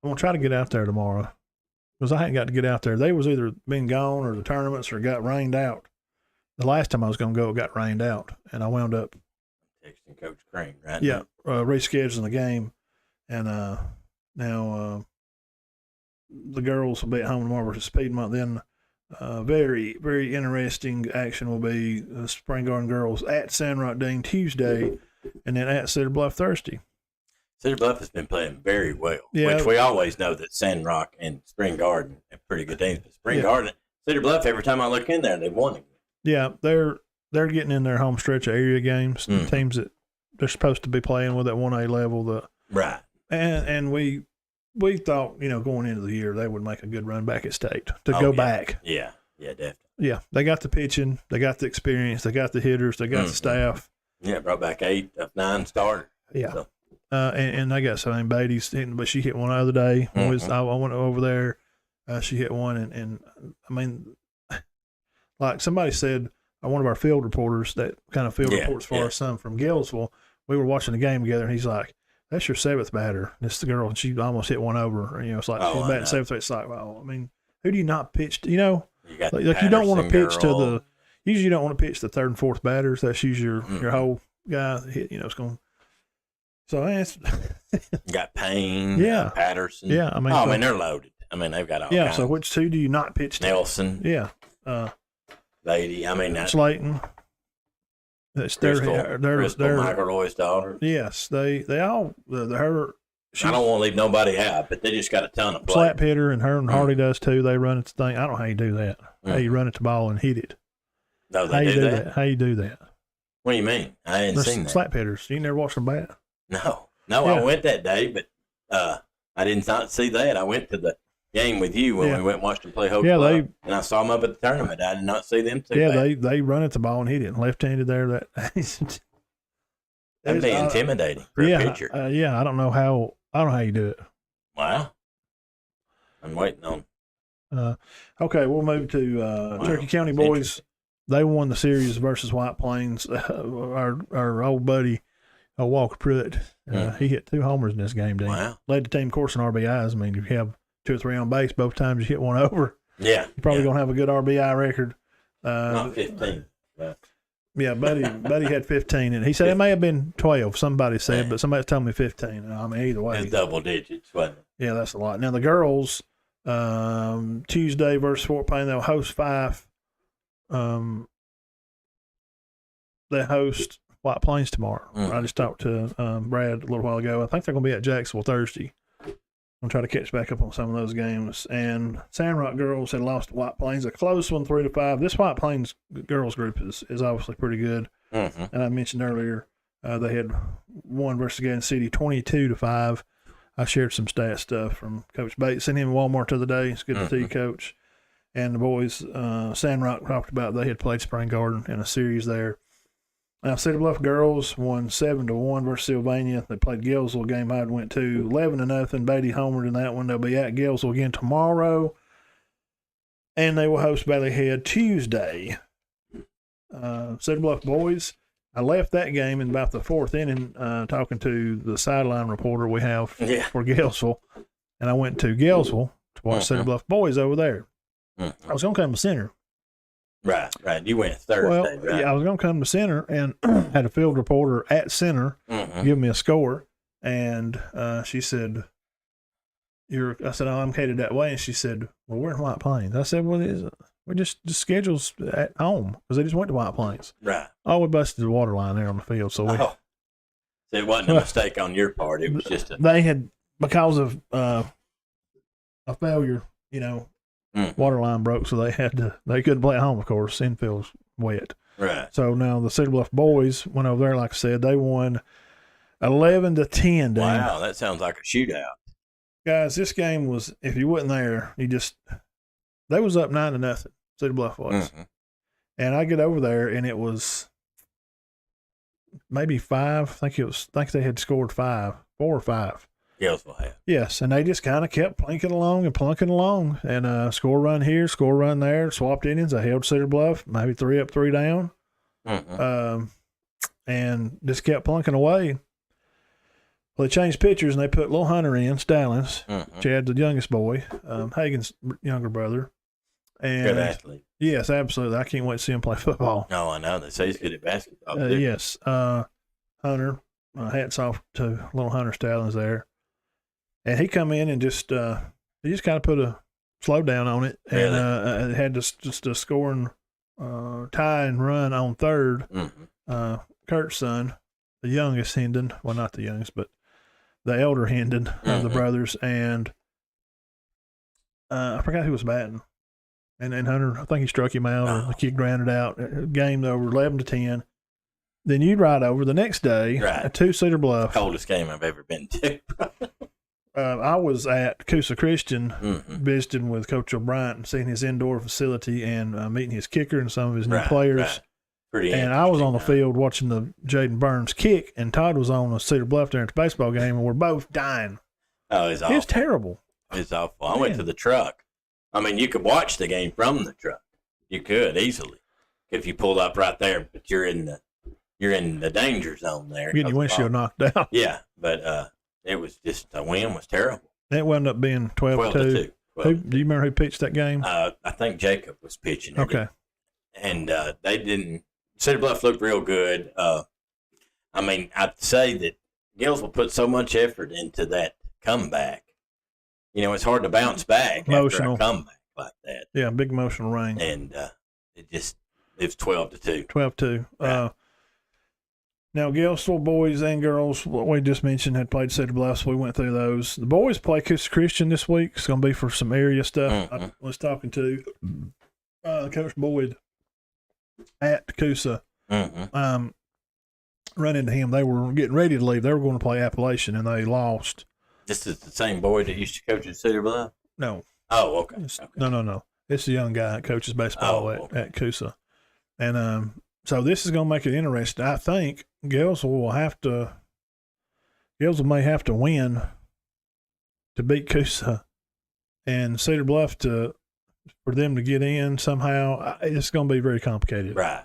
I'm going to try to get out there tomorrow because I hadn't got to get out there. They was either been gone or the tournaments or got rained out. The last time I was going to go, it got rained out, and I wound up texting Coach Crane, right? Yeah, rescheduling the game. And now the girls will be at home tomorrow versus Piedmont. Then very, very interesting action will be the Spring Garden girls at Sandrock Dean Tuesday and then at Cedar Bluff Thursday. Cedar Bluff has been playing very well, Yeah. which we always know that Sand Rock and Spring Garden have pretty good teams. But Spring Garden, Cedar Bluff, every time I look in there, they've won again. Yeah, they're getting in their home stretch of area games, the teams that they're supposed to be playing with at 1A level. Right. And we thought, going into the year, they would make a good run back at state to go back. Yeah, definitely. Yeah, they got the pitching, they got the experience, they got the hitters, they got the staff. Yeah, brought back 8 of 9 starters. Yeah. So. And they got something. Beatty's hitting, but she hit one the other day. I went over there. She hit one, and I mean, like somebody said, one of our field reporters that kind of field reports for our son from Gillsville, we were watching the game together, and he's like, "That's your 7th batter." This is the girl, and she almost hit one over. It's like she's batting 7th. It's like, well, I mean, who do you not pitch to? You got like you don't want to pitch to the. Usually, you don't want to pitch the 3rd and 4th batters. That's usually your whole guy that hit. It's going. So it's you got Payne, Patterson. Yeah, I mean, they're loaded. I mean, they've got all kinds. So which 2 do you not pitch to? Nelson. Yeah. Beatty. I mean, Slayton. That's Crystal McElroy's daughter. Yes, they all her. I don't want to leave nobody out, but they just got a ton of play. Slap hitter, and her and Hardy does too. They run at the thing. I don't know how you do that. How you run at the ball and hit it. No, they do that. How you do that? What do you mean? I hadn't seen that. Slap hitters. You never watched them bat? No. I went that day, but I did not see that. I went to the game with you when we went and watched them play Hope Club, and I saw them up at the tournament. I did not see them too. Yeah, they run at the ball and hit it. Left-handed there. That'd be intimidating for a pitcher. I don't know how you do it. Wow. I'm waiting on. Okay, we'll move to Cherokee County boys. They won the series versus White Plains. Our old buddy, Walker Pruitt, he hit 2 homers in this game. Wow. Led the team, of course, in RBIs. I mean, if you have 2 or 3 on base, both times you hit one over. Yeah. You're probably going to have a good RBI record. Not 15. Yeah, Buddy had 15, and he said it may have been 12. Somebody said, but somebody told me 15. I mean, either way, it's double digits, wasn't it? Yeah, that's a lot. Now the girls, Tuesday versus Fort Payne, they'll host 5. They host White Plains tomorrow. I just talked to Brad a little while ago. I think they're going to be at Jacksonville Thursday. I'm going to try to catch back up on some of those games. And Sandrock girls had lost to White Plains, a close one, 3-5. This White Plains girls group is obviously pretty good. And I mentioned earlier they had won versus Gadsden City 22-5. I shared some stat stuff from Coach Bates. Sent him in Walmart the other day. It's good to see you, Coach. And the boys, Sandrock talked about they had played Spring Garden in a series there. Now, Cedar Bluff girls won 7-1 versus Sylvania. They played Gillsville. Game I went to 11-0. Beatty homered in that one. They'll be at Gillsville again tomorrow, and they will host Valley Head Tuesday. Cedar Bluff boys. I left that game in about the 4th inning, talking to the sideline reporter we have for Gillsville, and I went to Gillsville to watch Cedar Bluff boys over there. I was going to come to center. Right. You went Thursday, right? Yeah, I was going to come to center and had a field reporter at center give me a score. And she said, I said, I'm headed that way. And she said, well, we're in White Plains. I said, well, we just schedules at home because they just went to White Plains. Right. Oh, we busted the water line there on the field. So so it wasn't a mistake on your part. It was just they had, because of a failure, water line broke, so they couldn't play at home, of course. Infield's wet. Right. So now the Cedar Bluff boys went over there, like I said, they won 11-10. Wow, that sounds like a shootout. Guys, this game was, if you wasn't there, they was up 9-0. Cedar Bluff was. And I get over there, and it was maybe 5. I think they had scored 4 or 5. Yes, and they just kind of kept plunking along, and score run here, score run there, swapped innings. I held Cedar Bluff, maybe 3 up, 3 down, and just kept plunking away. Well, they changed pitchers, and they put Lil Hunter in, Stallings, Chad, the youngest boy, Hagen's younger brother. And good athlete. Yes, absolutely. I can't wait to see him play football. No, I know. They say he's good at basketball. Yes. Hunter, hats off to Lil Hunter Stallings there. And he come in and just kind of put a slow down on it, and had just a scoring tie and run on third. Kurt's son, the youngest Hendon, well, not the youngest, but the elder Hendon of the Mhm. brothers, and I forgot who was batting. And Hunter, I think he struck him out, or the kid grounded out. Game over 11-10. Then you ride over the next day Right. to Cedar Bluff. Coldest game I've ever been to. I was at Coosa Christian Mhm. visiting with Coach O'Brien and seeing his indoor facility and meeting his kicker and some of his new Right, players. right. Pretty And I was on the interesting, field watching the Jaden Burns kick, and Todd was on the Cedar Bluff there at the baseball game, and we're both dying. Oh, it's It awful. was terrible. It's awful. I went Man. to the truck. I mean, you could watch the game from the truck. You could easily if you pulled up right there, but you're in the danger zone there. Getting your windshield knocked out. Yeah, but it was just the wind was terrible. It wound up being 12-2. 12-2. Who, do you remember who pitched that game? I think Jacob was pitching. it. Okay. And they didn't. Cedar Bluff looked real good. I mean, I'd say that Gills will put so much effort into that comeback. You know, it's hard to bounce back Emotional. after a comeback like that. Yeah, big emotional rain. And it was 12-2. 12-2. Right. Now, Gainesville boys and girls, what we just mentioned, had played Cedar Bluff, so we went through those. The boys play Coosa Christian this week. It's going to be for some area stuff. Mhm. I was talking to Coach Boyd at Coosa. Mm-hmm. Run into him. They were getting ready to leave. They were going to play Appalachian, and they lost. This is the same boy that used to coach at Cedar Bluff? No. Oh, okay. No. It's a young guy that coaches baseball okay. at Coosa. And so this is going to make it interesting. I think Gainesville may have to win to beat Coosa, and Cedar Bluff for them to get in somehow. It's going to be very complicated. Right.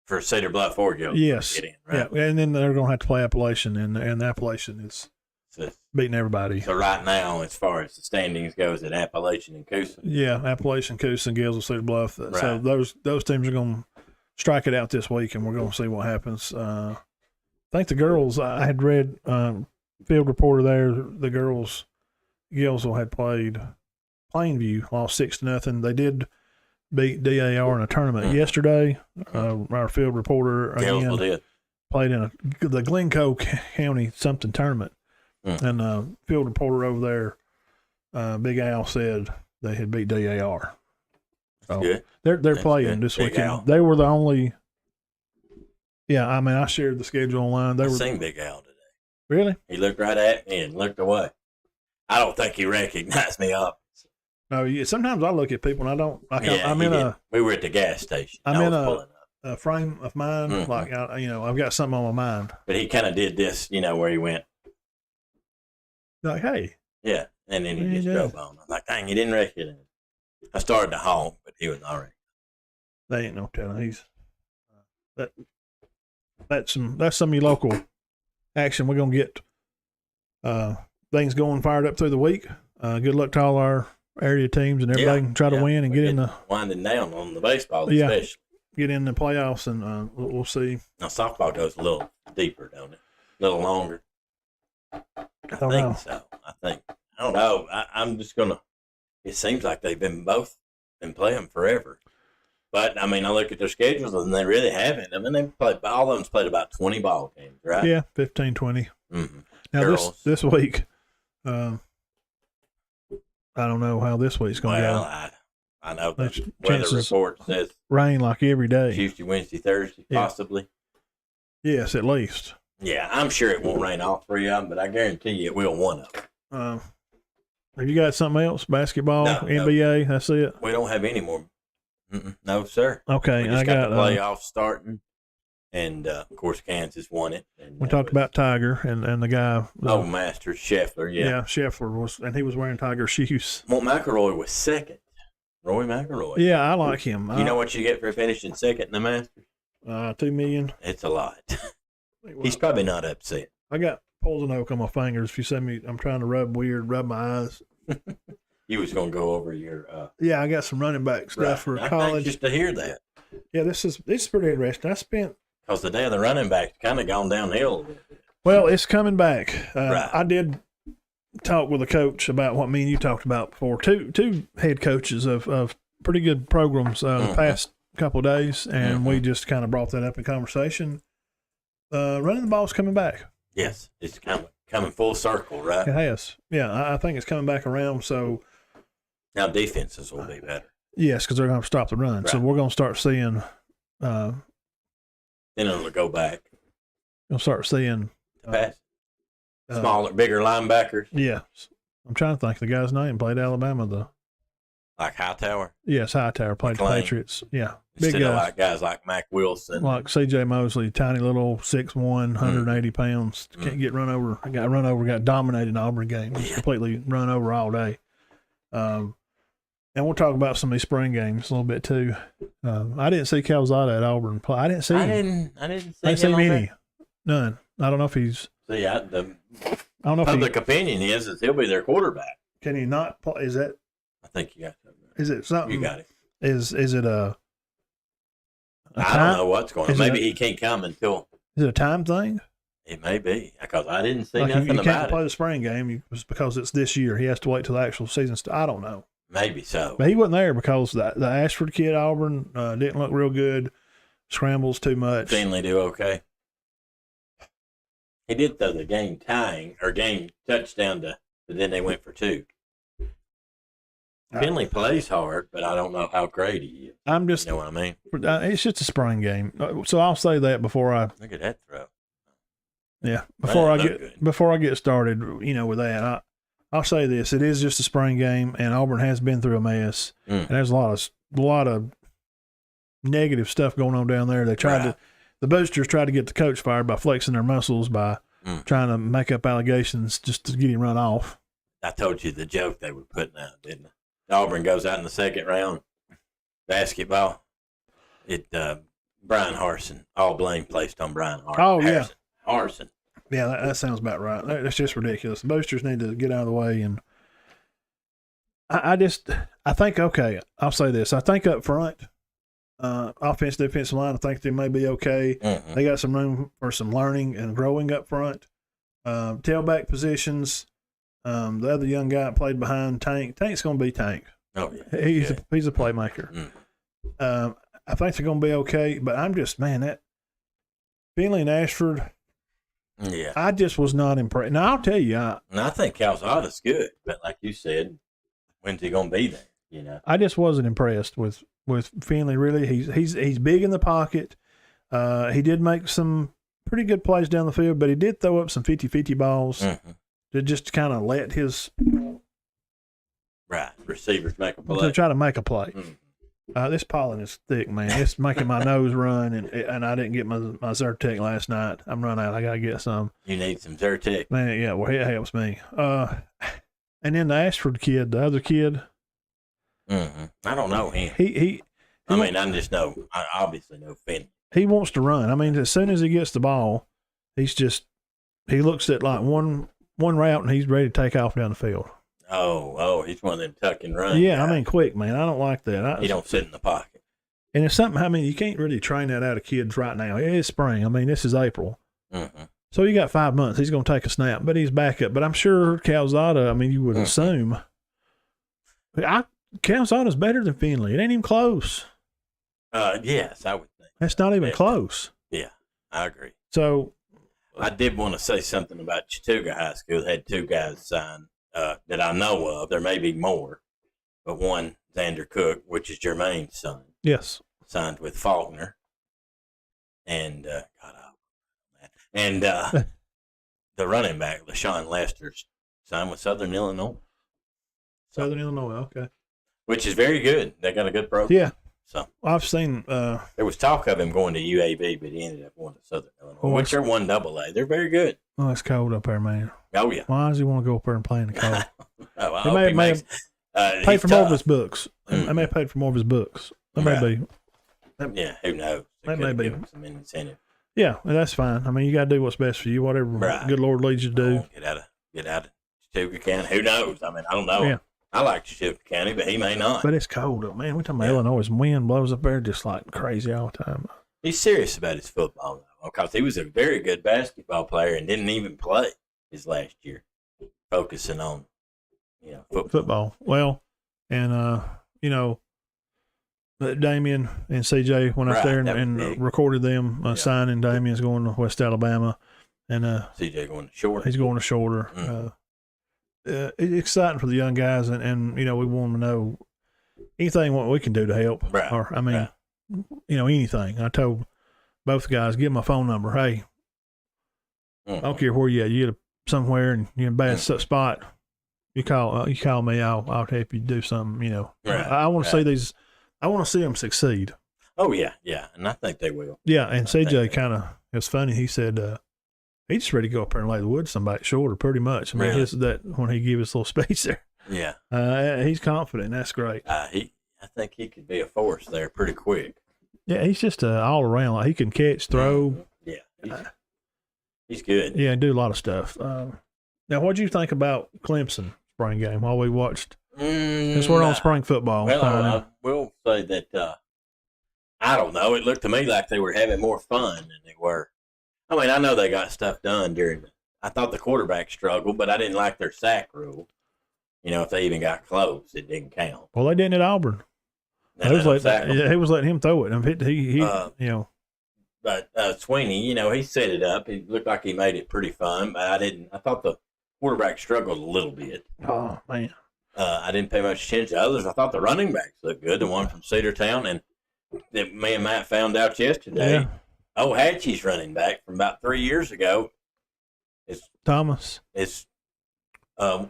For Cedar Bluff or Gills. Yes. To get in, right? Yeah, and then they're going to have to play Appalachian, and the Appalachian is So, beating everybody. so right now, as far as the standings goes at Appalachian and Coosa. Yeah, Appalachian, Coosa, and Gainesville, Cedar Bluff. So Right. those teams are going to strike it out this week, and we're going to see what happens. I think the girls, I had read field reporter there, the girls, Gainesville had played Plainview, lost 6-0. They did beat DAR in a tournament yesterday. Our field reporter Gainesville again did. played in the Glencoe County something tournament, and field reporter over there, Big Al, said they had beat DAR. So Good. they're That's playing good. this Big weekend. Al. They were the only. Yeah, I mean, I shared the schedule online. They I were seen Big Al today. really. He looked right at me and looked away. I don't think he recognized me up. No, sometimes I look at people and I don't. Like Yeah, I'm he in did. We were at the gas station. I'm I in was a- pulling up. a frame of mind. Mhm. Like I've got something on my mind. But he kind of did this, where he went, Like, hey, yeah, and then he Yeah, he just did. drove on. I'm like, dang, he didn't recognize him. I started to honk, but he was all right. they ain't no telling. He's that's some of your local action. We're gonna get things going fired up through the week. Good luck to all our area teams and everybody can try to win and We're get in the winding down on the baseball, Yeah. especially. playoffs, and we'll see. Now softball goes a little deeper, don't it? A little longer. I I don't think know. so. I don't know. I'm just gonna. It seems like they've both been playing forever. But I mean, I look at their schedules and they really haven't. I mean, all of them's played about 20 ball games, right? Yeah, 15, 20. Mm-hmm. Now Girls. this week, I don't know how this week's going to Well, go. I know the There's weather chances- report says Rain like every day. Tuesday, Wednesday, Thursday, Yeah. possibly. Yes, at least. Yeah, I'm sure it won't rain all three of them, but I guarantee you it will one of them. Have you got something else? Basketball, No. NBA. That's it. We don't have any more. No, sir. Okay, We just I got got. the playoffs starting, and of course Kansas won it. And We that talked was- about Tiger and the guy. Masters Scheffler. Yeah. Scheffler was, and he was wearing Tiger shoes. Well, McIlroy was second. Roy McIlroy. Yeah, I like him. You know what you get for finishing second in the Masters? $2 million. It's a lot. He's probably not upset. I got poison oak on my fingers. If you see me, I'm trying to rub my eyes. You was gonna go over your Yeah, I got some running back stuff right. for I think college. just to hear that, Yeah, this is pretty interesting. I spent because the day of the running back kind of gone downhill a little bit. well, it's coming back. Right. I did talk with a coach about what me and you talked about before. Two head coaches of pretty good programs the past couple of days, and we just kind of brought that up in conversation. Running the ball's coming back. Yes, it's kind coming full circle, right? It has. Yeah, I think it's coming back around. So Now defenses will be better. yes, because they're going to stop the run. Right. So we're going to start seeing. Then it'll go back. You'll start seeing To pass. Smaller, bigger linebackers. Yeah, I'm trying to think of the guy's name. Played Alabama. Like Hightower. Yes, Hightower played the McLean. Patriots. Yeah, big Instead of guys like guys like Mac Wilson. like C.J. Mosley, tiny little 6'1", 180 pounds. Can't get run over. Got dominated in Auburn game. Just completely run over all day. And we'll talk about some of these spring games a little bit too. I didn't see Calzada at Auburn play. I didn't see him. I didn't I didn't see see him any. None. I don't know if he's. See, the I don't know if public opinion is he'll be their quarterback. can he not play. Is that? I think you got that. Is it something? You got it. Is it a I don't know what's going on. Is it Maybe a- he can't come until Is it a time thing? it may be because I didn't see Like nothing you can't about play it. the spring game because it's this year. He has to wait till the actual season. I don't know. Maybe so. But he wasn't there because the Ashford kid, Auburn, didn't look real good. Scrambles too much. Finley do okay. He did throw the game tying or game touchdown but then they went for two. Finley plays hard, but I don't know how great he is. I'm just, You know what I mean? it's just a spring game. So I'll say that before I, Look at that throw. yeah, Good. before I get started, with that, I'll say this: it is just a spring game, and Auburn has been through a mess, and there's a lot of negative stuff going on down there. They tried the boosters tried to get the coach fired by flexing their muscles by trying to make up allegations just to get him run off. I told you the joke they were putting out, didn't I? Auburn goes out in the second round, basketball. Brian Harsin, all blame placed on Brian Harsin. Oh, yeah. Harsin. Yeah, that sounds about right. That's just ridiculous. The boosters need to get out of the way. And I think, okay, I'll say this. I think up front, offense, defensive line, I think they may be okay. Mm-hmm. They got some room for some learning and growing up front. Tailback positions, the other young guy that played behind Tank. Tank's going to be Tank. Oh, yeah. He's a playmaker. Mm. I think they're going to be okay, but I'm just, man, that Finley and Ashford, Yeah. I just was not impressed. Now, I'll tell you, And I think Calzada's good, but like you said, when's he going to be there? I just wasn't impressed with Finley. Really, he's big in the pocket. He did make some pretty good plays down the field, but he did throw up some 50-50 balls to just kind of let his Receivers make a play. to try to make a play. Mm. This pollen is thick, man. It's making my nose run, and I didn't get my Zyrtec last night. I'm running out. I gotta get some. You need some Zyrtec. Man, yeah, well, it helps me. And then the Ashford kid, the other kid, I don't know him. I just know. I obviously know Finn. he wants to run. I mean, as soon as he gets the ball, he looks at like one route and he's ready to take off down the field. Oh, he's one of them tuck and run. Yeah, guys. I mean, quick, man. I don't like that. He don't sit in the pocket. And it's something. I mean, you can't really train that out of kids right now. It's spring. I mean, this is April. Mm-hmm. So you got 5 months. He's going to take a snap, but he's back up. But I'm sure Calzada, I mean, you would assume. Calzada's better than Finley. It ain't even close. Yes, I would think. That's not even close. Yeah, I agree. So I did want to say something about Chattooga High School. They had two guys signed that I know of. There may be more, but one, Xander Cook, which is Jermaine's son, yes, signed with Faulkner. And the running back, LaShawn Lester's signed with Southern Illinois. Southern Illinois. Okay, which is very good. They got a good program. yeah. So I've seen. there was talk of him going to UAB, but he ended up going to Southern Illinois, which are 1AA. They're very good. Oh, it's cold up there, man. Oh yeah. Why does he want to go up there and play in the cold? Oh, I He hope may he makes. Paid for more of tough. his books. They may have paid for more of his books. That may be. Yeah, who knows? They That may could be. give him some incentive. Yeah, and that's fine. I mean, you got to do what's best for you. Whatever Right. good Lord leads you to do. Get out of Chattooga County. Who knows? I mean, I don't know. Yeah. I like Chattooga County, but he may not. But it's cold up, man. We're talking about Yeah. Illinois. Wind blows up there just like crazy all the time. He's serious about his football, though, because he was a very good basketball player and didn't even play his last year, focusing on, football. Well, and Damien and CJ went up Right, there that was and big. recorded them signing. Damien's going to West Alabama, And CJ going to short. he's going to shorter. It's exciting for the young guys, and we want to know anything what we can do to help. Right. Or anything. I told both guys, give my phone number. Hey, I don't care where you at. You get somewhere and you're in a bad spot. You call me. I'll help you do something. Right. I want to see these. I want to see them succeed. Oh yeah, and I think they will. Yeah, and CJ it was funny. He said he's just ready to go up there and lay the wood somebody shorter, pretty much. I mean, Really? when he gave his little speech there. Yeah. He's confident. That's great. I think he could be a force there pretty quick. Yeah, he's just all around. Like he can catch, throw. Yeah, he's good. Yeah, and do a lot of stuff. Now, what did you think about Clemson spring game while we watched? Since we're on spring football. Well, I will say that I don't know. It looked to me like they were having more fun than they were. I mean, I know they got stuff done I thought the quarterback struggled, but I didn't like their sack rule. If they even got close, it didn't count. Well, they didn't at Auburn. He was letting him throw it. But Sweeney, he set it up. It looked like he made it pretty fun, but I thought the quarterback struggled a little bit. Oh, man. I didn't pay much attention to others. I thought the running backs looked good, the one from Cedartown. And that me and Matt found out yesterday, Hatchie's running back from about 3 years ago Thomas. Is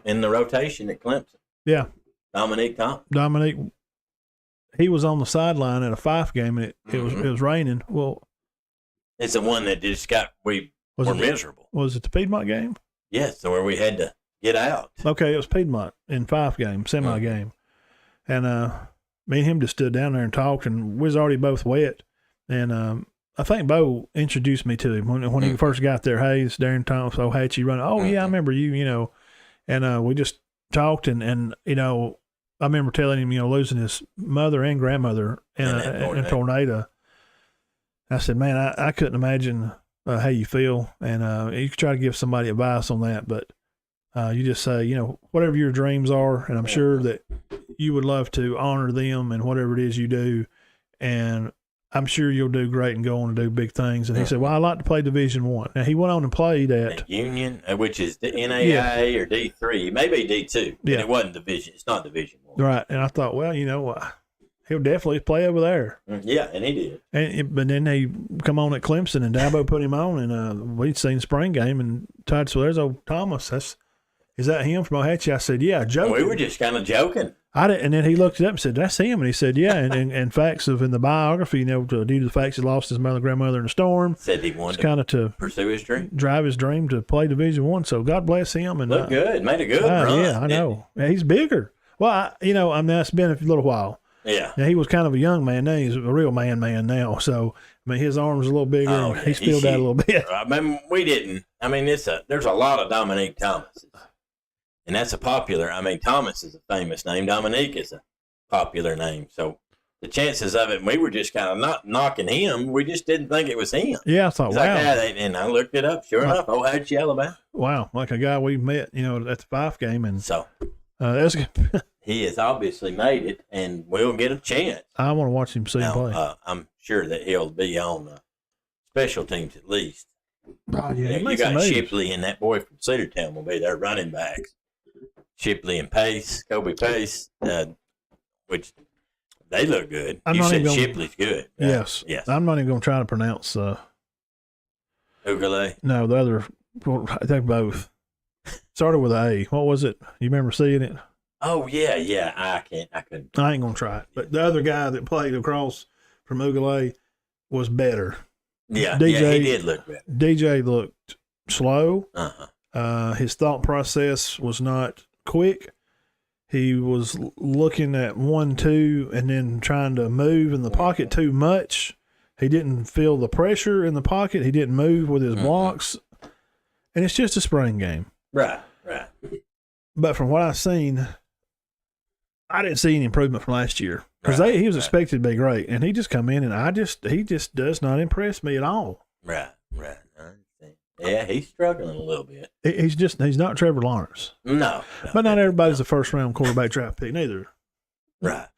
in the rotation at Clemson. Yeah. Dominique Thomas. Dominique. He was on the sideline at a Fife game, and it was raining. Well, it's the one that just we were miserable. Was it the Piedmont game? Yes, so where we had to get out. Okay, it was Piedmont in Fife game, semi game. And me and him just stood down there and talked, and we was already both wet. And I think Bo introduced me to him when he first got there. Hey, it's Darren Thomas, Hatchie running. Oh, yeah, I remember you, And we just talked, and I remember telling him, losing his mother and grandmother in a tornado. I said, man, I couldn't imagine how you feel. And you could try to give somebody advice on that, but you just say, whatever your dreams are, and I'm sure that you would love to honor them and whatever it is you do. And I'm sure you'll do great and go on to do big things. And he said, well, I like to play Division I. Now, he went on and played at Union, which is the NAIA or D3, maybe D2, but it wasn't Division. It's not Division I. Right. And I thought, well, he'll definitely play over there. Yeah, and he did. But then he come on at Clemson, and Dabo put him on, and we'd seen spring game, and Todd said, there's old Thomas. Is that him from Hatchie? I said, yeah, joking. We were just kind of joking. And then he looked it up and said, that's him. And he said, yeah. And facts in the biography, due to the facts he lost his mother and grandmother in a storm. Said he wanted to pursue his dream. Drive his dream to play Division I. So God bless him. And looked good. Made a good run. Yeah, I know. Yeah, he's bigger. Well, it's been a little while. Yeah. Now, he was kind of a young man. Now he's a real man now. So, his arms are a little bigger. Oh, yeah. He's filled out a little bit. I mean, we didn't. I mean, there's a lot of Dominique Thomases. And that's a popular. I mean, Thomas is a famous name. Dominique is a popular name. So the chances of it, we were just kind of not knocking him. We just didn't think it was him. Yeah, I thought, wow. And I looked it up. Sure enough, Hatchie, Alabama. Wow, like a guy we met, at the Fife game, and so that's good. He has obviously made it, and we'll get a chance. I want to watch him see him play. I'm sure that he'll be on the special teams at least. Oh, yeah, you got Shipley and that boy from Cedartown will be their running backs. Shipley and Kobe Pace, which they look good. You said Shipley's good. Yes. I'm not even going to try to pronounce Ugale. No, the other. I think both. Started with an A. What was it? You remember seeing it? Oh yeah. I couldn't. I ain't gonna try it. But the other guy that played across from Ugale was better. Yeah, he did look better. DJ looked slow. Uh-huh. His thought process was not quick. He was looking at 1-2 and then trying to move in the pocket too much. He didn't feel the pressure in the pocket. He didn't move with his blocks. And it's just a spring game. Right. But from what I've seen, I didn't see any improvement from last year. Because he was expected to be great. And he just come in and he just does not impress me at all. Right. Yeah, he's struggling a little bit. He's not Trevor Lawrence. No. But not everybody's a first round quarterback draft pick neither. Right.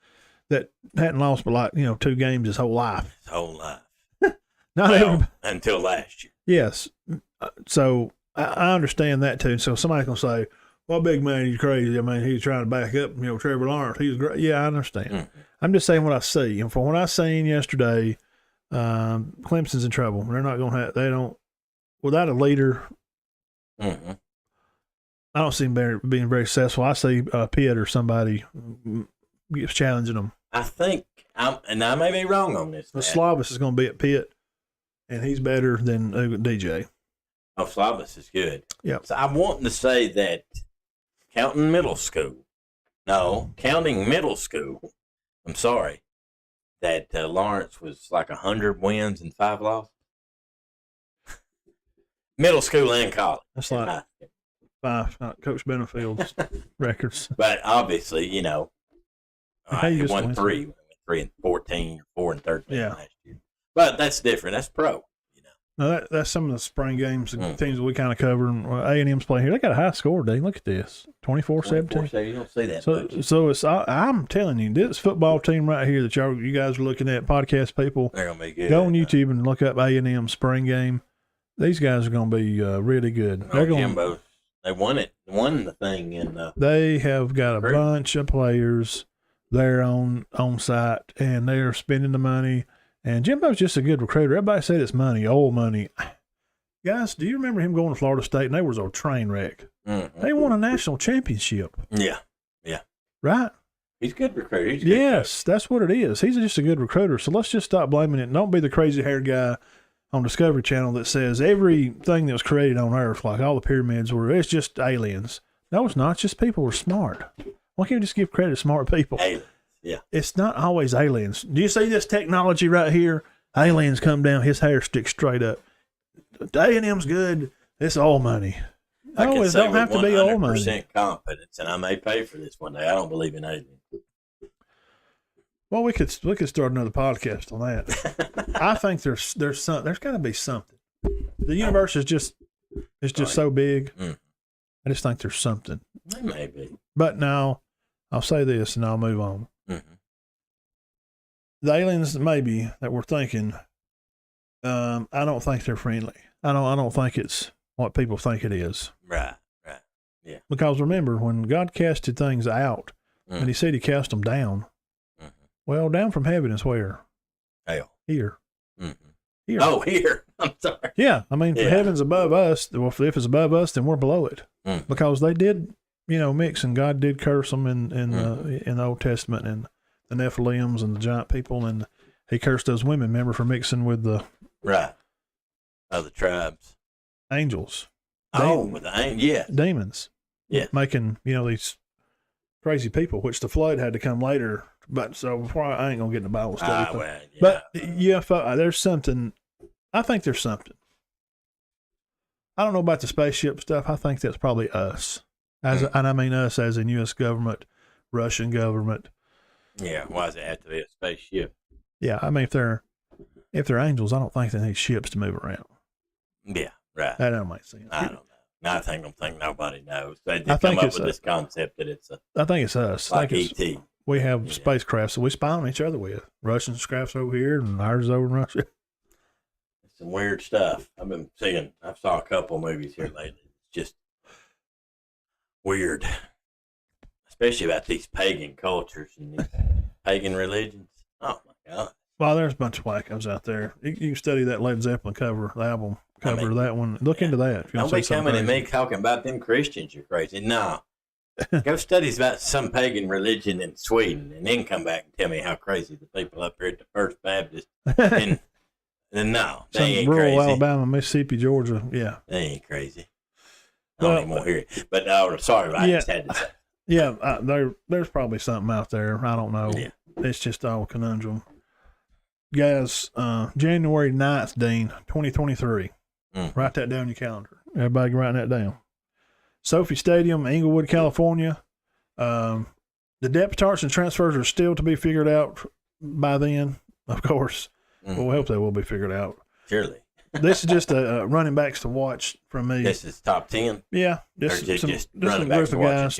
That hadn't lost but 2 games his whole life. His whole life. Not until last year. Yes. So I understand that too. So somebody's gonna say, "Well, big man, he's crazy. I mean, he's trying to back up, Trevor Lawrence. He's great." Yeah, I understand. Mm-hmm. I'm just saying what I see, and from what I seen yesterday, Clemson's in trouble. They're not gonna have. They don't without a leader. Mm-hmm. I don't see them being very successful. I see Pitt or somebody challenging them. I think, and I may be wrong on this. The Slavis is going to be at Pitt, and he's better than DJ. Oh, Slavis is good. Yeah. So I'm wanting to say that counting middle school, I'm sorry, that Lawrence was like 100 wins and 5 losses. Middle school and college. That's like 5, not Coach Benefield's records. But obviously, he won 3. 3 and 14, 4 and 13 last year. But that's different. That's pro. No, that's some of the spring games, teams that we kind of cover. And A&M's playing here. They got a high score, Dave. Look at this, 24-17. You don't see that. So it's. I'm telling you, this football team right here that you guys are looking at, podcast people, they're gonna be good. Go on YouTube and look up A&M spring game. These guys are going to be really good. They're going. Jimbo, they won the thing in. They have got a bunch of players there on site, and they are spending the money. And Jimbo's just a good recruiter. Everybody said it's money, old money. Guys, do you remember him going to Florida State? And they was a train wreck. Mm-hmm. They won a national championship. Yeah. Right? He's a good recruiter. Yes, that's what it is. He's just a good recruiter. So let's just stop blaming it. Don't be the crazy-haired guy on Discovery Channel that says everything that was created on Earth, like all the pyramids, it's just aliens. No, it's not. It's just people who are smart. Why can't we just give credit to smart people? Aliens. Yeah. It's not always aliens. Do you see this technology right here? Aliens come down, his hair sticks straight up. A&M's good. It's all money. I No, can it say don't have with to be all 100% money. confidence, and I may pay for this one day. I don't believe in aliens. Well, we could start another podcast on that. I think there's got to be something. The universe is just so big. Mm. I just think there's something. It may be. But now, I'll say this and I'll move on. Mm-hmm. The aliens maybe that we're thinking, I don't think they're friendly. I don't think it's what people think it is. Right. Yeah. Because remember, when God casted things out, and he said he cast them down, well, down from heaven is where? Hell. Here. Mm-hmm. Here. Oh, here. I'm sorry. Yeah. I mean, if heaven's above us, well, if it's above us, then we're below it. Mm. Because they did, mix, and God did curse them in the Old Testament, and the Nephilims and the giant people, and he cursed those women, remember, for mixing with the other tribes. Angels. Demons. Yeah. Making, these crazy people, which the flood had to come later. But so before I ain't going to get in the Bible study. But UFO, there's something. I think there's something. I don't know about the spaceship stuff. I think that's probably us. And I mean us as in U.S. government, Russian government. Yeah, why does it have to be a spaceship? Yeah, I mean, if they're angels, I don't think they need ships to move around. Yeah, right. That don't make sense. I don't know. I think nobody knows. They did come up with this concept that it's I think it's us. Like E.T. We have spacecrafts that we spy on each other with. Russian crafts over here and ours is over in Russia. It's some weird stuff. I saw a couple movies here lately. It's just weird. Especially about these pagan cultures and these pagan religions. Oh, my God. Well, there's a bunch of wackos out there. You can study that Led Zeppelin cover, the album cover of that one. Look into that. Don't be coming at me talking about them Christians. You're crazy. No. Go study about some pagan religion in Sweden and then come back and tell me how crazy the people up here at the First Baptist. And no, they ain't rural crazy. Alabama, Mississippi, Georgia. Yeah. They ain't crazy. I don't even want to hear it. But sorry, I just had to say. Yeah, there's probably something out there. I don't know. Yeah. It's just all conundrum. Guys, January 9th, Dean, 2023. Write that down in your calendar. Everybody writing that down. Sophie Stadium, Inglewood, California. The depth charts and transfers are still to be figured out by then, of course. Well, we hope they will be figured out. Surely. This is just a running backs to watch from me. This is top 10? Yeah. Just running backs to watch.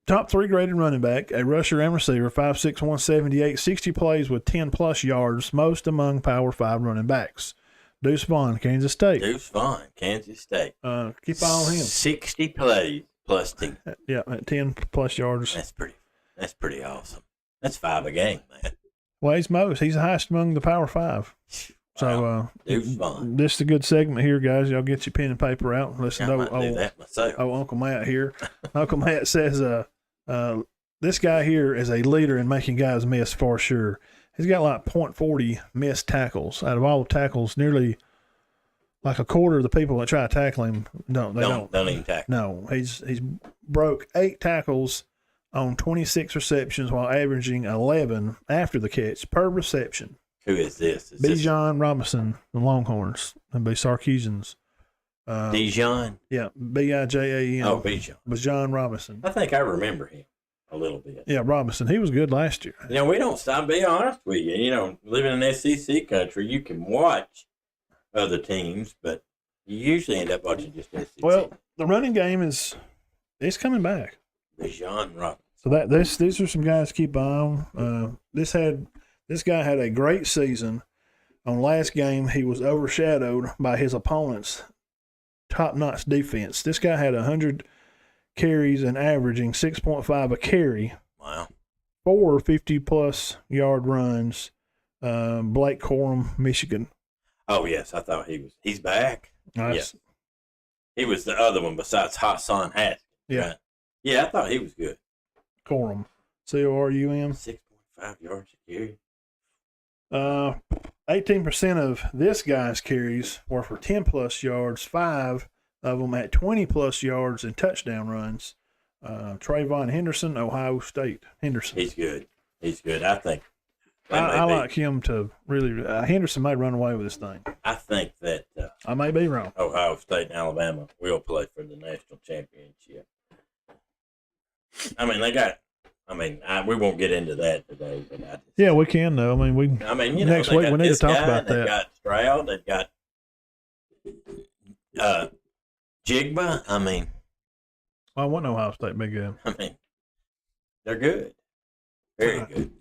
Top 3 graded running back, a rusher and receiver, 5'6", 178, 60 plays with 10-plus yards, most among Power 5 running backs. Deuce Vaughn, Kansas State. Deuce Vaughn, Kansas State. Keep an eye on him. 60 plays plus 10. Yeah, at 10 plus yards. That's pretty awesome. That's 5 a game, man. Well, he's the highest among the Power 5. So Deuce Vaughn. This is a good segment here, guys. Y'all get your pen and paper out. Listen I might do that myself. Uncle Matt here. Uncle Matt says this guy here is a leader in making guys miss for sure. He's got like .40 missed tackles. Out of all the tackles, nearly like a quarter of the people that try to tackle him don't even tackle. No, he's broke 8 tackles on 26 receptions while averaging 11 after the catch per reception. Who is this? Bijan Robinson, the Longhorns. That'd be Sarkisian's. Dijon? Yeah, Bijan. Oh, Bijan. Bijan Robinson. I think I remember him a little bit. Yeah, Robinson. He was good last year. We don't stop. Be honest with you. Living in SEC country, you can watch other teams, but you usually end up watching just SEC. Well, the running game it's coming back. Bijan Robinson. So these are some guys to keep an eye on. This guy had a great season. On last game, he was overshadowed by his opponent's top-notch defense. This guy had 100 carries and averaging 6.5 a carry. Wow. 4 50-plus yard runs. Blake Corum, Michigan. Oh, yes. I thought he's back. Nice. Yeah. He was the other one besides Hassan Haskins. Yeah. Right? Yeah, I thought he was good. Corum. Corum. 6.5 yards a carry. 18% of this guy's carries were for 10-plus yards, 5 of them at 20-plus yards and touchdown runs. Trayvon Henderson, Ohio State. Henderson. He's good. I think. I like him to really Henderson may run away with this thing. I think that I may be wrong. Ohio State and Alabama will play for the national championship. We won't get into that today, but yeah, we can though. Next week we need to talk about that. They got Stroud. They got Jigba. I want Ohio State big good. They're good, very good.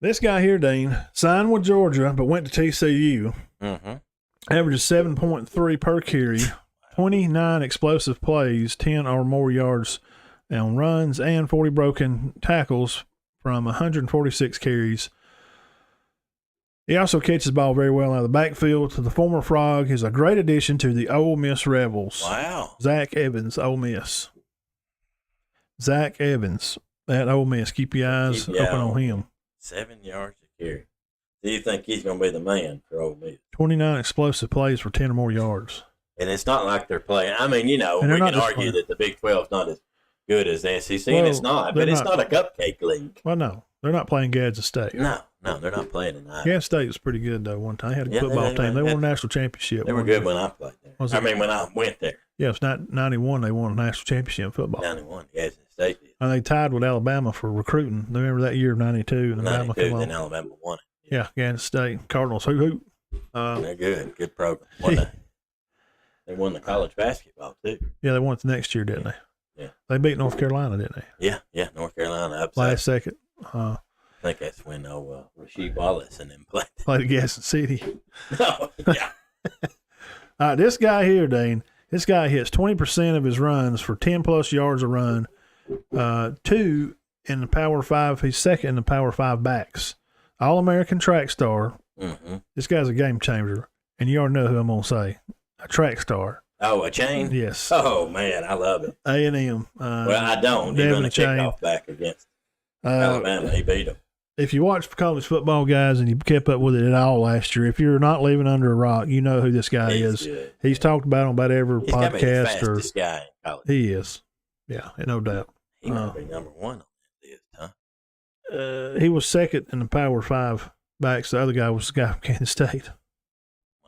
This guy here, Dean, signed with Georgia but went to TCU. Mm-hmm. Averages 7.3 per carry, 29 explosive plays, 10 or more yards on runs, and 40 broken tackles from 146 carries. He also catches the ball very well out of the backfield. To the former Frog, he's a great addition to the Ole Miss Rebels. Wow. Zach Evans, Ole Miss. Zach Evans at Ole Miss. Keep your eyes open on him. 7 yards a carry. Do you think he's going to be the man for Ole Miss? 29 explosive plays for 10 or more yards. And it's not like they're playing. We can argue that the Big 12 is not as good as the SEC, and it's not. But it's not a cupcake league. Well, no. They're not playing Gadsden State. No, they're not playing tonight. Gadsden State was pretty good, though, one time. They had a football team. They won a national championship. They were good when I played there. When I went there. Yeah, it's not 91. They won a national championship in football. 91, Gadsden State did. And they tied with Alabama for recruiting. Remember that year of 92? And 92, then Alabama won it. Yeah, Gadsden State. Cardinals, hoop. They're good. Good program. They won the college basketball, too. Yeah, they won it the next year, didn't they? Yeah. They beat North Carolina, didn't they? Yeah, North Carolina upset. Last second. I think that's when Rasheed Wallace and them played. Played at Gadsden City. Oh, yeah. All right, this guy here, Dane, this guy hits 20% of his runs for 10-plus yards a run. 2 in the Power 5. He's second in the Power 5 backs. All-American track star. Mm-hmm. This guy's a game changer. And you already know who I'm going to say. A track star. Oh, a chain? Yes. Oh, man, I love it. A&M. Well, I don't. He run a kickoff back against Alabama. He beat them. If you watch college football, guys, and you kept up with it at all last year, if you're not living under a rock, you know who this guy is. Good. He's talked about on about every He's podcast. Got to be the fastest guy in college. He is. Yeah, no doubt. He might be number one on that list, huh? He was second in the Power 5 backs. The other guy was the guy from Kansas State.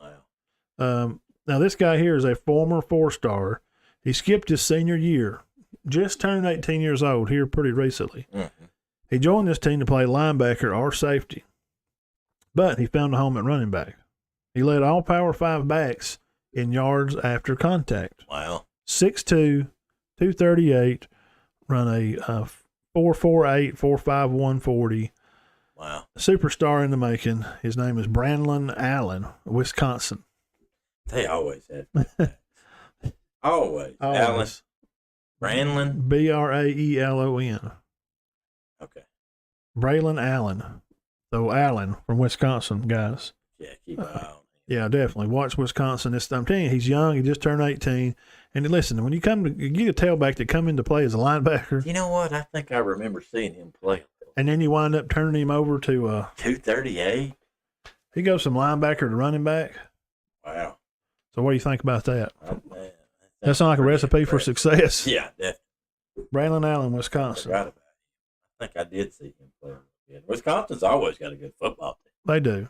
Wow. Now, this guy here is a former 4-star. He skipped his senior year, just turned 18 years old here pretty recently. Mm-hmm. He joined this team to play linebacker or safety, but he found a home at running back. He led all Power 5 backs in yards after contact. Wow. 6'2", 238, run a 4.48, 4.5, 140. Wow. Superstar in the making. His name is Brandon Allen, Wisconsin. They always have. Always. Allen. Always. Brandon? Braelon. Okay. Braylon Allen. So Allen from Wisconsin, guys. Yeah, keep an eye on him. Yeah, definitely. Watch Wisconsin. I'm telling you, he's young. He just turned 18. And listen, when you get a tailback that come into play as a linebacker. You know what? I think I remember seeing him play. And then you wind up turning him over to 238. He goes from linebacker to running back. Wow. So what do you think about that? Oh, man. That sounds like a recipe for success. Yeah, definitely. Braylon Allen, I Wisconsin. forgot about it. I think I did see him play. Yeah. Wisconsin's always got a good football team. They do.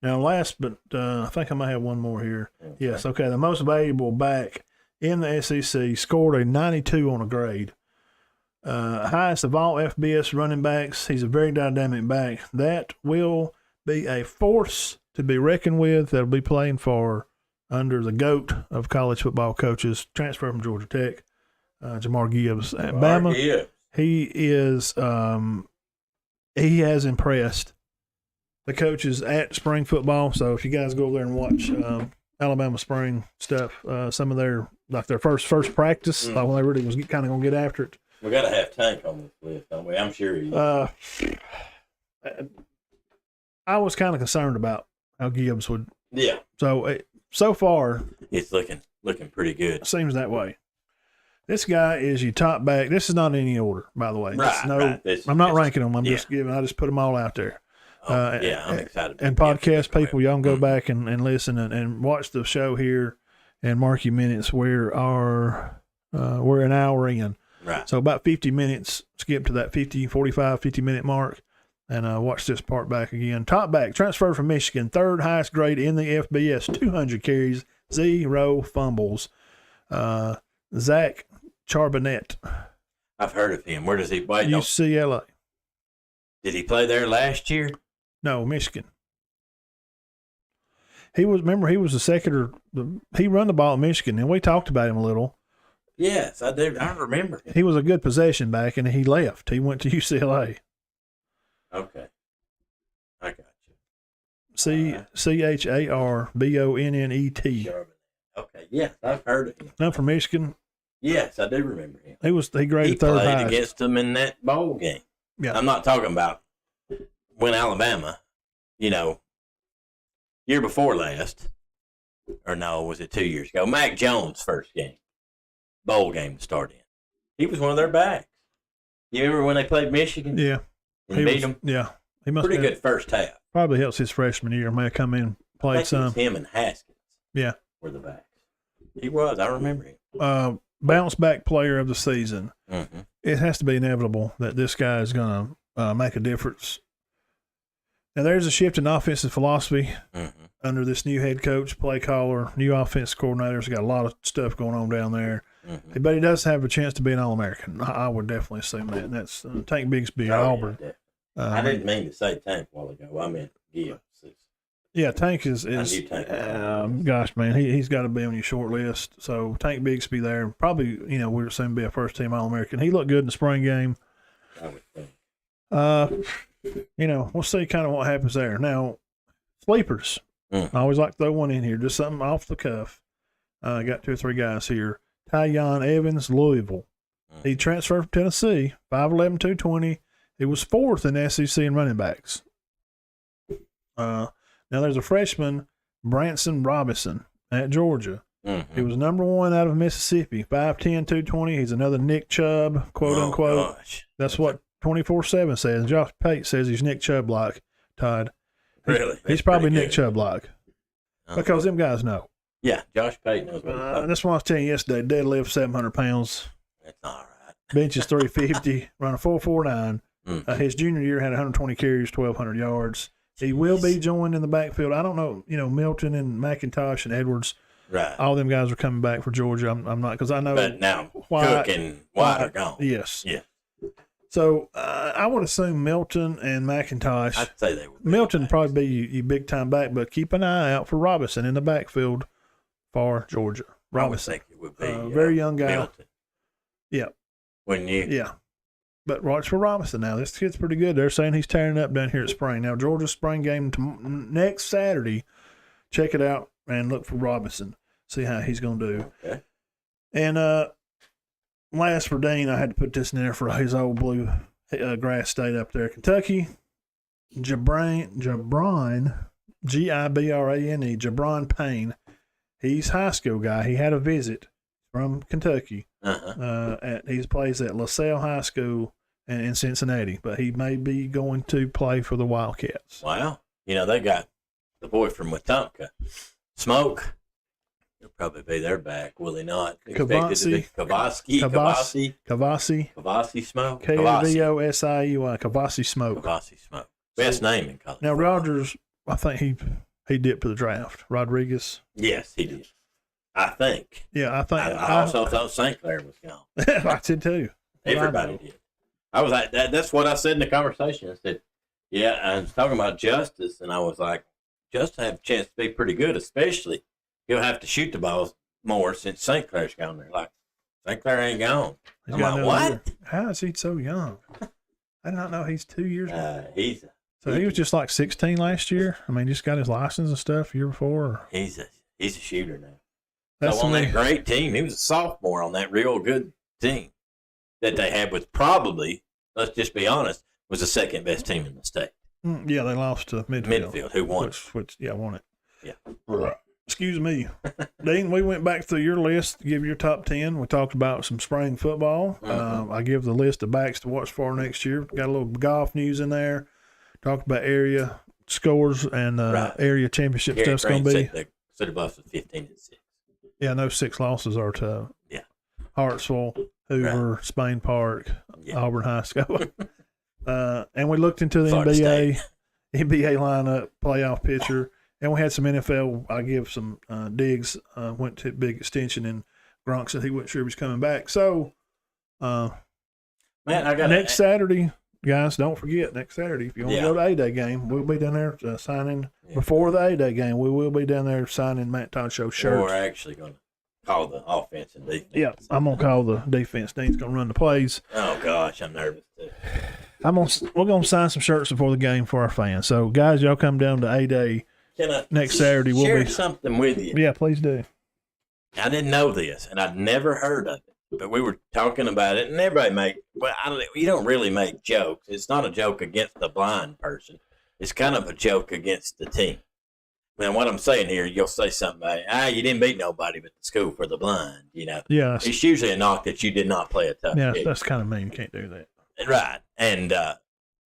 Now, last, but I think I might have one more here. Okay. Yes, okay. The most valuable back in the SEC scored a 92 on a grade. Highest of all FBS running backs. He's a very dynamic back. That will be a force to be reckoned with. That'll be playing for under the GOAT of college football coaches, transfer from Georgia Tech, Jamar Gibbs. At Bama, Gibbs. he is he has impressed the coaches at spring football. So if you guys go over there and watch Alabama spring stuff, some of their first practice, like when they really was kind of gonna get after it. We got to have Tank on this list, don't we? I'm sure he is. I was kind of concerned about how Gibbs would. Yeah. So far, it's looking pretty good. It seems that way. This guy is your top back. This is not in any order, by the way. Right. I'm not ranking them. I just put them all out there. I'm excited. And podcast people, y'all can go back and listen and watch the show here and mark your minutes. We're an hour in. Right. So about 50 minutes, skip to that 50 minute mark, and watch this part back again. Top back, transferred from Michigan, third highest grade in the FBS, 200 carries, 0 fumbles. Zach Charbonnet. I've heard of him. Where does he play? UCLA. Did he play there last year? No, Michigan. He was the second he run the ball at Michigan, and we talked about him a little. Yes, I do. I remember him. He was a good possession back, and he left. He went to UCLA. Okay. I got you. Charbonnet. Okay, yes, I've heard of him. None from Michigan. Yes, I do remember him. He graded third highest. He played against them in that bowl game. Yeah. I'm not talking about when Alabama, year before last, or no, was it 2 years ago? Mac Jones' first game. Bowl game to start in. He was one of their backs. You remember when they played Michigan? Yeah. And beat them? Yeah. He must pretty good first half. Probably helps his freshman year. May have come in, played some. It was him and Haskins. Yeah. Were the backs. He was. I remember him. Bounce back player of the season. Mm-hmm. It has to be inevitable that this guy is going to make a difference. Now, there's a shift in offensive philosophy under this new head coach, play caller, new offense coordinator. He's got a lot of stuff going on down there. Mm-hmm. But he does have a chance to be an All-American. I would definitely assume that. And that's Tank Bigsby at Auburn. Yeah, I didn't mean to say Tank a while ago. I meant Gibbs. Yeah, Tank is gosh, man, he's got to be on your short list. So Tank Bigsby there. Probably, we'll soon be a first-team All-American. He looked good in the spring game. I would think. We'll see kind of what happens there. Now, sleepers. I always like to throw one in here, just something off the cuff. I got 2 or 3 guys here. Tyon Evans, Louisville. He transferred from Tennessee, 5'11", 220. He was 4th in the SEC in running backs. Now there's a freshman, Branson Robinson, at Georgia. He was number 1 out of Mississippi, 5'10", 220. He's another Nick Chubb, quote unquote. Gosh. That's what 24/7 says. Josh Pate says he's Nick Chubb-like, Todd. Really? He's probably Nick Chubb-like. Because them guys know. Yeah, Josh Pate knows what he's talking That's what I was telling you yesterday. Deadlift 700 pounds. That's all right. Bench is 350. Run a 4.49. His junior year had 120 carries, 1,200 yards. He will be joined in the backfield. I don't know, Milton and McIntosh and Edwards. Right. All them guys are coming back for Georgia. I'm not, because I know. But now Cook and White are gone. Yes. Yeah. So I would assume Milton and McIntosh. I'd say they would. Milton probably be your big time back, but keep an eye out for Robinson in the backfield for Georgia. Robinson. I would think it would be very young guy. Milton. Yeah. Wouldn't you? Yeah. But watch for Robinson now. This kid's pretty good. They're saying he's tearing up down here at Spring. Now, Georgia's spring game next Saturday. Check it out and look for Robinson. See how he's going to do. Okay. And last for Dean, I had to put this in there for his old blue grass state up there. Kentucky, Gibrane, Gibrane, Gibrane Payne. He's a high school guy. He had a visit from Kentucky. He plays at LaSalle High School in Cincinnati, but he may be going to play for the Wildcats. Wow. They got the boy from Wetumpka, Smoke. He'll probably be their back, will he not? Kavasi Smoke. K-A-V-O-S-I-E-Y, Kavasi Smoke. Kavasi Smoke. Best name in college. Now, Rogers, I think he dipped to the draft. Rodriguez. Yes, he did. I think. Yeah, I think. I also thought St. Clair was gone. I did too. Everybody did. I was like, that's what I said in the conversation. I said, yeah, I was talking about Justice, and I was like, Justice have a chance to be pretty good, especially he'll have to shoot the balls more since St. Clair's gone there. Like, St. Clair ain't gone. I'm like, what? Year. How is he so young? I did not know he's 2 years old. He was just like 16 last year. I mean, just got his license and stuff year before. He's a shooter now. That's so on that great team, he was a sophomore on that real good team that they had was probably, let's just be honest, was the second best team in the state. Yeah, they lost to Midfield. Who won? Won it. Yeah. Excuse me. Dean, we went back through your list to give your top 10. We talked about some spring football. I give the list of backs to watch for next year. Got a little golf news in there. Talked about area scores and area championship stuff's going to be. The City Bluffs was 15-6. Yeah, no 6 losses are to Hartsville, Hoover, Spain Park, Auburn High School. And we looked into the NBA lineup, playoff picture, and we had some NFL. I give some digs. Went to big extension, and Gronk said he wasn't sure he was coming back. So, man, I got next Saturday, guys. Don't forget next Saturday if you want to go to A-Day game, we'll be down there signing before the A-Day game. We will be down there signing Matt Todd Show shirts. We're actually going to call the offense and defense. Yeah, I'm gonna call the defense. Dean's gonna run the plays. Oh gosh, I'm nervous too. We're gonna sign some shirts before the game for our fans. So guys, y'all come down to A-Day next Saturday. We'll share something with you. Yeah, please do. I didn't know this, and I'd never heard of it, but we were talking about it, and everybody you don't really make jokes. It's not a joke against the blind person. It's kind of a joke against the team. Man, what I'm saying here, you'll say something like, you didn't beat nobody but the school for the blind, Yeah. It's usually a knock that you did not play a tough game. That's kind of mean. You can't do that. Right. And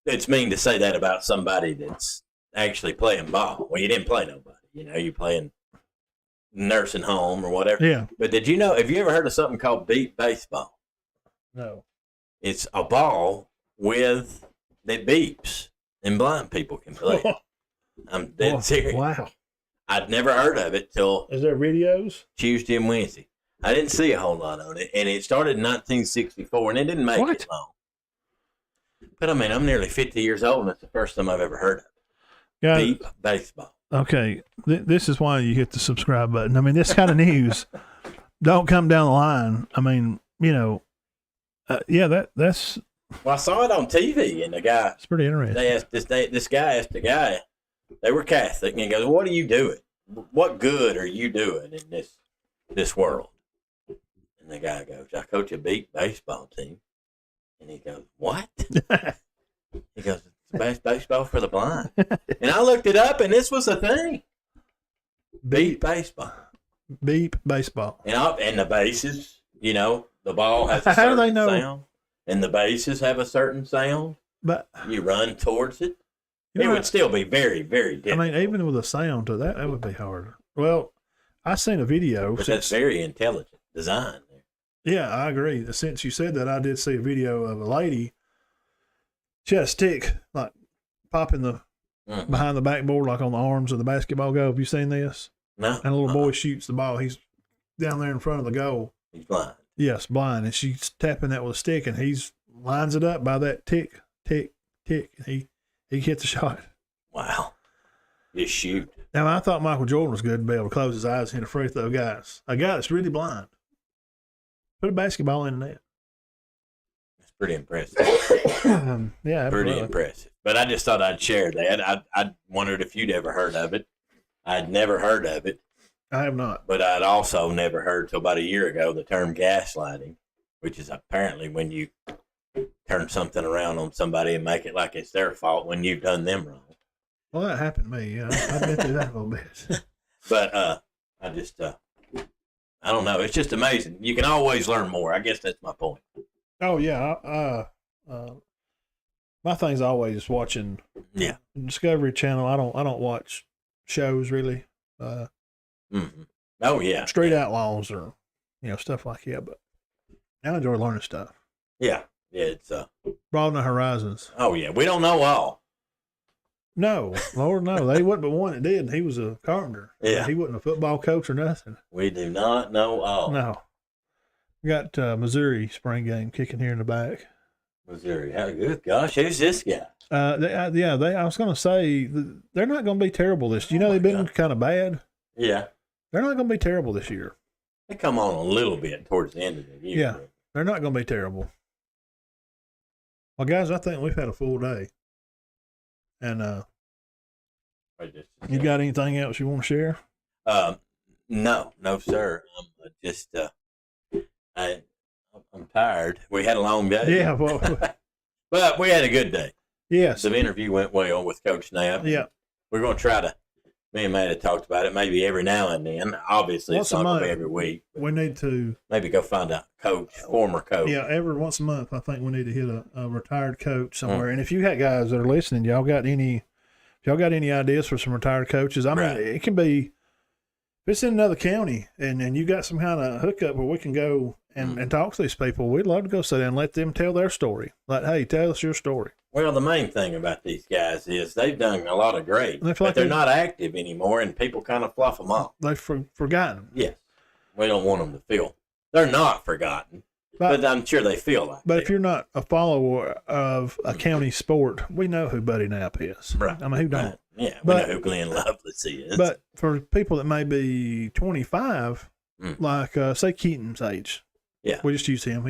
it's mean to say that about somebody that's actually playing ball. Well, you didn't play nobody. You playing nursing home or whatever. Yeah. But have you ever heard of something called beat baseball? No. It's a ball that beeps, and blind people can play it. I'm dead serious. Wow. I'd never heard of it till Is there videos? Tuesday and Wednesday. I didn't see a whole lot on it, and it started in 1964, and it didn't make it long. But I mean, I'm nearly 50 years old, and it's the first time I've ever heard of it. Beep baseball. Okay, this is why you hit the subscribe button. I mean, this kind of news don't come down the line. I mean, that's. Well, I saw it on TV, and the guy. It's pretty interesting. They asked this guy asked the guy. They were Catholic, and he goes, "What are you doing? What good are you doing in this world?" And the guy goes, "I coach a beat baseball team." And he goes, "What?" He goes, "It's baseball for the blind." And I looked it up, and this was a thing. Beat baseball. Beep baseball. And the bases, the ball has a certain sound. And the bases have a certain sound. But you run towards it. It would still be very, very difficult. I mean, even with a sound to that would be harder. Well, I seen a video. But that's very intelligent design there. Yeah, I agree. Since you said that, I did see a video of a lady. She had a stick, like popping behind the backboard, like on the arms of the basketball goal. Have you seen this? No. And a little boy shoots the ball. He's down there in front of the goal. He's blind. Yes, blind. And she's tapping that with a stick, and he's lines it up by that tick, tick, tick. And he hits the shot. Wow. Just shoot. Now, I thought Michael Jordan was good to be able to close his eyes and hit a free throw, guys. A guy that's really blind. Put a basketball in the net. pretty impressive. Yeah, Pretty absolutely. impressive. But I just thought I'd share that. I wondered if you'd ever heard of it. I'd never heard of it, I have not. but I'd also never heard till about a year ago the term gaslighting, which is apparently when you turn something around on somebody and make it like it's their fault when you've done them wrong. Well, that happened to me. Yeah, I've been through that a little bit. But I just I don't know. It's just amazing. You can always learn more. I guess that's my point. Oh yeah. My thing's always watching. Yeah. Discovery Channel. I don't watch shows really. Mm-hmm. Oh yeah. Street Outlaws or stuff like that. But I enjoy learning stuff. Yeah. Yeah. It's Broaden the horizons. Oh yeah. We don't know all. No, Lord, no. They wasn't but one that did. And he was a carpenter. Yeah. He wasn't a football coach or nothing. We do not know all. No. We got Missouri spring game kicking here in the back. Missouri. How good? Gosh, who's this guy? I was going to say they're not going to be terrible this. You know, they've been kind of bad. Yeah. They're not going to be terrible this year. They come on a little bit towards the end of the year. Yeah. They're not going to be terrible. Well, guys, I think we've had a full day. And you got anything else you want to share? No, sir. I'm just I'm tired. We had a long day. Yeah, well, but we had a good day. yes. The interview went well with Coach Knapp. Yeah. We're going to try to. Me and Matt had talked about it maybe every now and then. Obviously, Once it's a not going to month. be every week. We need to, Maybe go find a coach, former coach. yeah, every once a month, I think we need to hit a retired coach somewhere. And if you got guys that are listening, y'all got any ideas for some retired coaches? I mean, Right. it can be, if it's in another county and you got some kind of hookup where we can go and talk to these people, we'd love to go sit down and let them tell their story. Like, hey, tell us your story. Well, the main thing about these guys is they've done a lot of great, They feel like but they're they- not active anymore, and people kind of fluff them off. They've forgotten. Yes. We don't want them to feel. They're not forgotten, but I'm sure they feel like But they if you're not a follower of a county sport, we know who Buddy Knapp is. Right. I mean, who don't? Yeah, But- we know who Glenn Lovelace is. But for people that may be 25, like say Keaton's age, Yeah. we just use him.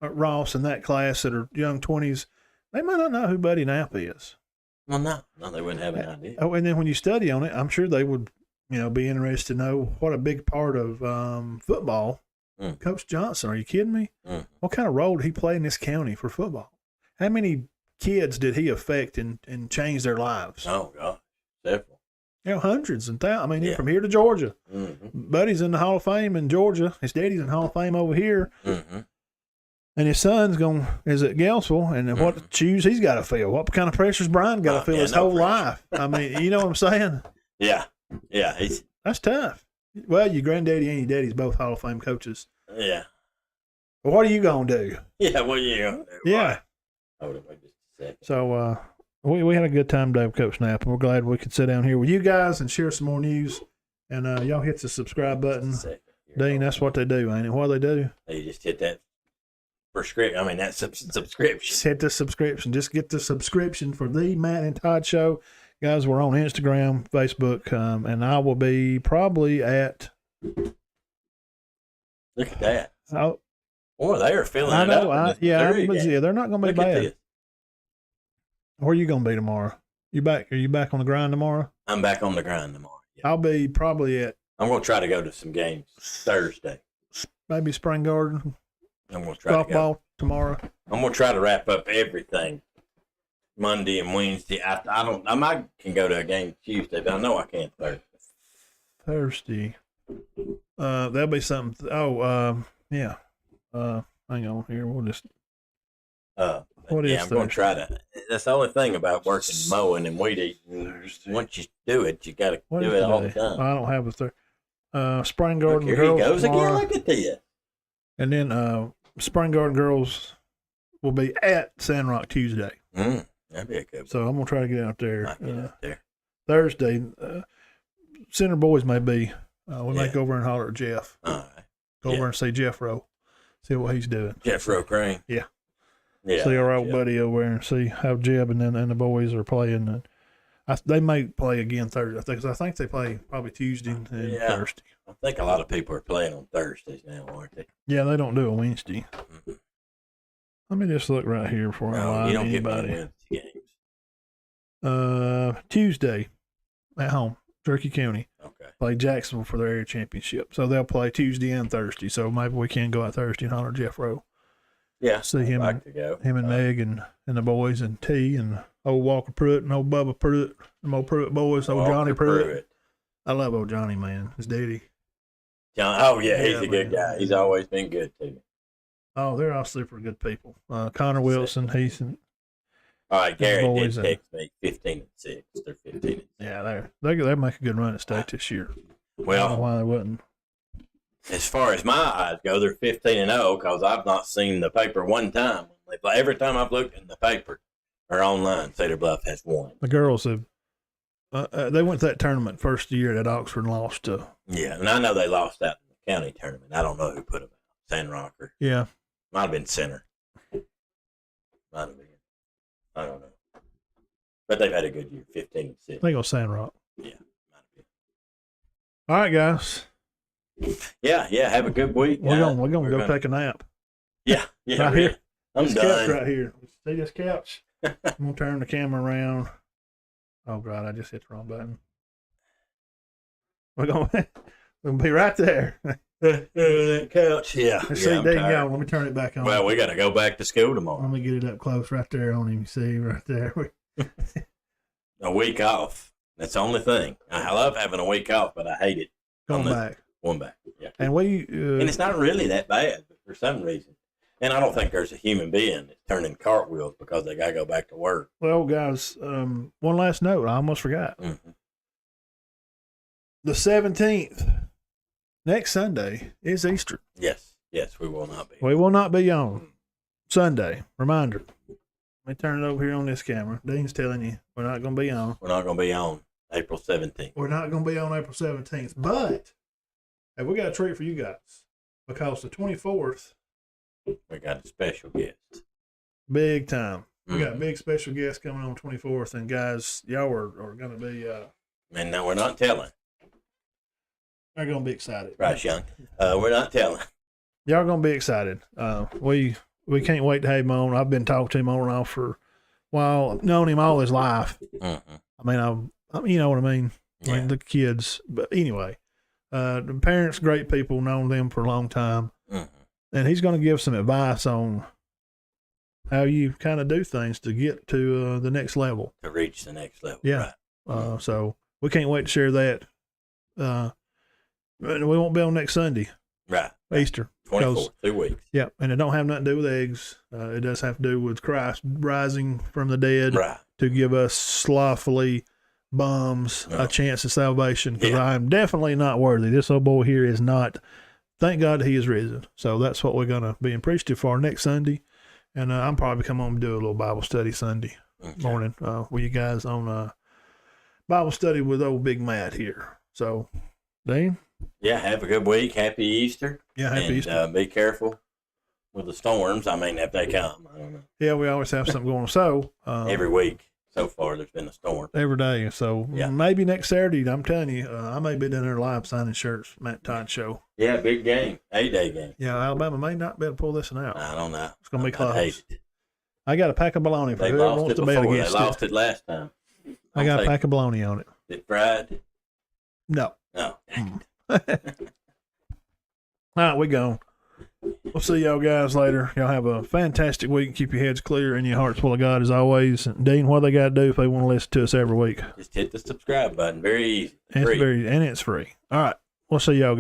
Ross in that class that are young 20s, they might not know who Buddy Knapp is. Well, no, they wouldn't have an idea. Oh, and then when you study on it, I'm sure they would, be interested to know what a big part of football. Coach Johnson, are you kidding me? What kind of role did he play in this county for football? How many kids did he affect and change their lives? Oh, God, several. Hundreds and thousands. I mean, Yeah. from here to Georgia. Mm-hmm. Buddy's in the Hall of Fame in Georgia. His daddy's in the Hall of Fame over here. Mm-hmm. And his son's is at Gainesville. And what shoes he's got to fill. What kind of pressure's Brian got to fill his whole life? I mean, you know what I'm saying? Yeah. That's tough. Well, your granddaddy and your daddy's both Hall of Fame coaches. Yeah. But what are you going to do? Yeah, well, yeah. Yeah. Hold on, wait just a second. So we had a good time today with Coach Knapp, and we're glad we could sit down here with you guys and share some more news. And y'all hit the subscribe button. Dean, that's what they do, ain't it? What do they do? They just hit that subscription. Just hit the subscription. Just get the subscription for the Matt and Todd Show. Guys, we're on Instagram, Facebook, and I will be probably at... Look at that. Oh, Boy, they are filling I it know. up. in this Missouri game. Yeah, they're not going to be Look at bad. this. Where are you going to be tomorrow? Are you back on the grind tomorrow? I'm back on the grind tomorrow. Yeah. I'll be probably at I'm going to try to go to some games Thursday. maybe Spring Garden, I'm going to try to go. softball tomorrow. I'm going to try to wrap up everything Monday and Wednesday. I might can go to a game Tuesday, but I know I can't Thursday. There'll be something. Yeah. Hang on here. We'll just. What is I'm going to try to. That's the only thing about working mowing and weed eating. Once you do it, you got to What do is it all the today? time. I don't have a third. Spring Garden Look, here girls he goes tomorrow, again. Look at this. and then Spring Garden girls will be at Sand Rock Tuesday. That'd be a good one. So I'm gonna try to get out there. Might get out there. Thursday, Center Boys may be. We may go over and holler at Jeff. All right. Go over and see Jeff Rowe. See what he's doing. Jeff Rowe Crane. Yeah. Yeah. See our old buddy over there and see how Jeb and the boys are playing. And they may play again Thursday. I think they play probably Tuesday and Thursday. I think a lot of people are playing on Thursdays now, aren't they? Yeah, they don't do a Wednesday. Mhm. Let me just look right here before I No, lie you to don't get many anybody. Wednesday games. Tuesday at home, Turkey County. Okay. Play Jacksonville for their area championship. So they'll play Tuesday and Thursday. So maybe we can go out Thursday and honor Jeff Rowe. Yeah. See I'd him, like to go. him and Meg and the boys and T and old Walker Pruitt and old Bubba Pruitt, them old Pruitt boys, old Johnny Pruitt. I love old Johnny, man. His daddy. John, oh, yeah, he's a good man. guy. He's always been good to me. Oh, they're all super good people. Connor Wilson, he's All right, Gary did boys text me 15-6. They're 15. yeah, they make a good run at state this year. I don't know Well, why they wouldn't. as far as my eyes go, they're 15-0 because I've not seen the paper one time. Every time I've looked in the paper or online, Cedar Bluff has won. The girls have. They went to that tournament first year at Oxford and lost to. Yeah, and I know they lost out in the county tournament. I don't know who put them out. San Rocker. Yeah. Might have been Center. Might have been. I don't know. But they've had a good year, 15-6. They go Sandrock. Yeah, might have been. All right, guys. Yeah. Have a good week. We're gonna go take a nap. Yeah. Right really. here. I'm This done. couch right here. See this couch? I'm gonna turn the camera around. Oh God, I just hit the wrong button. We're gonna be right there. That couch. Yeah. Let's see, I'm there you tired. go. Let me turn it back on. Well, we got to go back to school Let tomorrow. me get it up close right there on him. You see right there. A week off. That's the only thing. I love having a week off, but I hate it. Going back. One back. Yeah. And we And it's not really that bad, but for some reason. And I don't think there's a human being that's turning cartwheels because they got to go back to work. well, guys. One last note. I almost forgot. Mm-hmm. The 17th, next Sunday, is Easter. Yes, we will not be. We will not be on Sunday. Reminder. Let me turn it over here on this camera. Dean's telling you we're not going to be on. We're not going to be on April 17th. We're not going to be on April 17th. But hey, we got a treat for you guys because the 24th, We got a special guest. big time. We got a Mhm. big special guest coming on 24th. And guys, y'all are going to be And no, we're not telling. they're going to be excited. Right, Sean? We're not telling. Y'all going to be excited. We can't wait to have him on. I've been talking to him on and off for a while. I've known him all his life. Mm-hmm. I mean, you know what I mean? I mean, Yeah. the kids. But anyway, the parents, great people, known them for a long time. Mm-hmm. And he's going to give some advice on how you kind of do things to get to the next level. To reach the next level. Yeah. Right. So we can't wait to share that. And we won't be on next Sunday, Right. Easter. 24, 2 weeks. Yeah, and it don't have nothing to do with eggs. It does have to do with Christ rising from the dead Right. to give us slothfully bums Yeah. a chance of salvation. Because Yeah. I am definitely not worthy. This old boy here is not. Thank God he is risen. So that's what we're going to be appreciative for next Sunday. And I'm probably come home and do a little Bible study Sunday Okay. morning with you guys on Bible study with old Big Matt here. So, Dean? Yeah, have a good week. Happy Easter. Yeah, happy and, Easter. Be careful with the storms. I mean, if they come. I don't know. Yeah, we always have something going on. So, Every week so far, there's been a storm. every day. So Yeah. maybe next Saturday, I'm telling you, I may be down there live signing shirts, Matt Todd show. Yeah, big game. 8-day game. Yeah, Alabama may not be able to pull this one out. I don't know. It's gonna be I close. hate it. I got a pack of bologna for They whoever lost wants it to bet before. They against lost it. it last time. I got a I'll pack of bologna on it. take it fried. No. No. All right, we gone. We'll see y'all guys later. Y'all have a fantastic week. Keep your heads clear and your hearts full of God as always. And Dean, what they got to do if they want to listen to us every week? Just hit the subscribe button. Very easy. It's Free. it's free. All right, we'll see y'all guys.